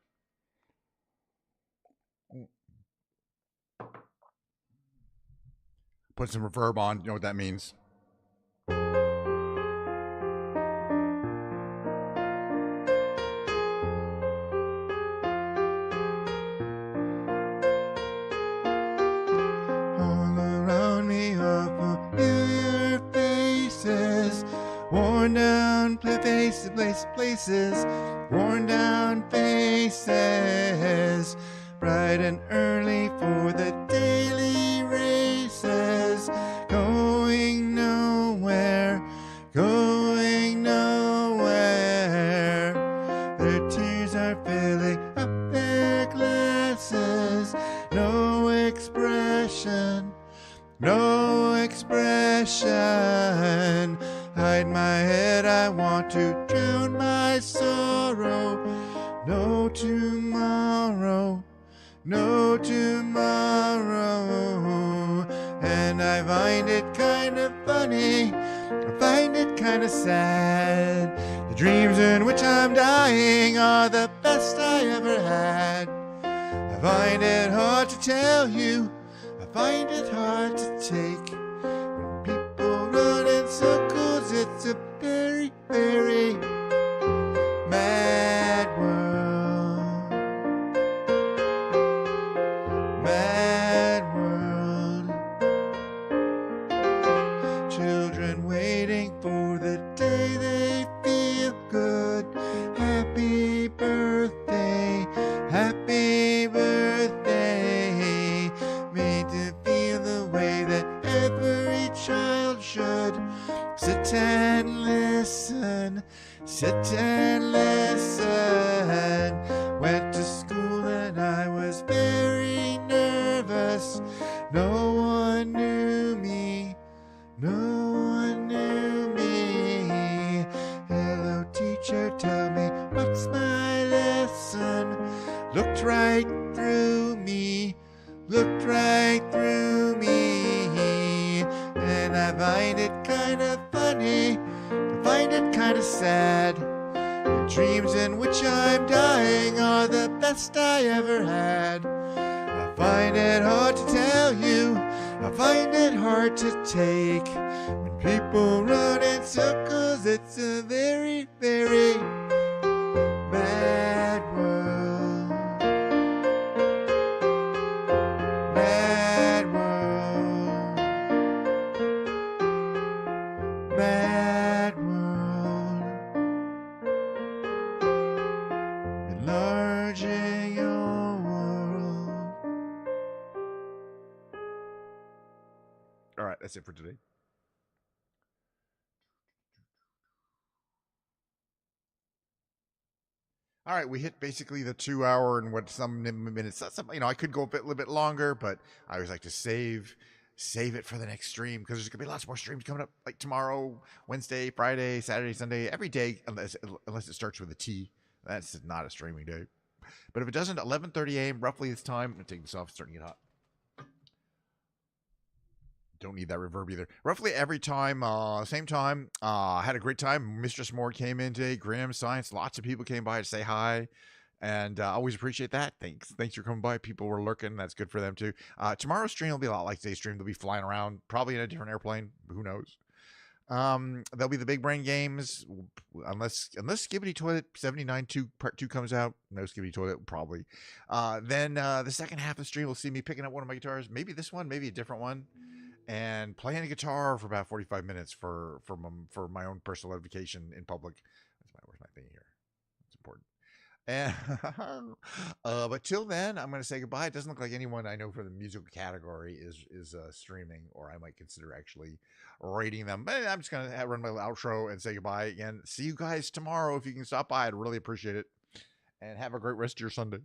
Put some reverb on. You know what that means. All around me are familiar faces, worn down places, worn down faces, bright and early for the daily races, going nowhere, going nowhere. Their tears are filling up their glasses, no expression, no expression. Hide my head, I want to drown my sorrow. No tomorrow, no tomorrow. And I find it kind of funny, I find it kind of sad. The dreams in which I'm dying are the best I ever had. I find it hard to tell you, I find it hard to take. When people run in circles, it's a very, very mad world. Mad world. Children waiting for the day they feel good. Happy birthday, happy birthday. Made to feel the way that every child should. Sit and listen, sit and listen. Went to school and I was very nervous. No one knew me, no one knew me. Hello teacher, tell me what's my lesson. Looked right through me, looked right through me. And I find it kind of funny, I find it kind of sad. The dreams in which I'm dying are the best I ever had. I find it hard to tell you, I find it hard to take. When people run in circles, it's a very, very mad world. Mad world. Mad world. Enlarging your world. All right, that's it for today. All right, we hit basically the 2 hour and what some minutes. You know, I could go a little bit longer, but I always like to save it for the next stream because there's gonna be lots more streams coming up, like tomorrow, Wednesday, Friday, Saturday, Sunday, every day, unless it starts with a T. That's not a streaming day. But if it doesn't, 11:30 a.m. roughly this time. I'm gonna take this off. It's starting to get hot. Don't need that reverb either. Roughly every time, same time. Had a great time. Mistress Moore came in today. Graham Science. Lots of people came by to say hi, and always appreciate that. Thanks for coming by. People were lurking. That's good for them too. Tomorrow's stream will be a lot like today's stream. They'll be flying around, probably in a different airplane. Who knows? There'll be the Big Brain games, unless Skibbity Toilet 79-2 Part 2 comes out. No Skibbity Toilet, probably. Then the second half of the stream will see me picking up one of my guitars. Maybe this one, maybe a different one. And playing a guitar for about 45 minutes for my own personal edification in public. Where's my thing here? It's important. And but till then, I'm going to say goodbye. It doesn't look like anyone I know from the musical category is streaming, or I might consider actually rating them. But I'm just going to run my outro and say goodbye again. See you guys tomorrow if you can stop by. I'd really appreciate it. And have a great rest of your Sunday.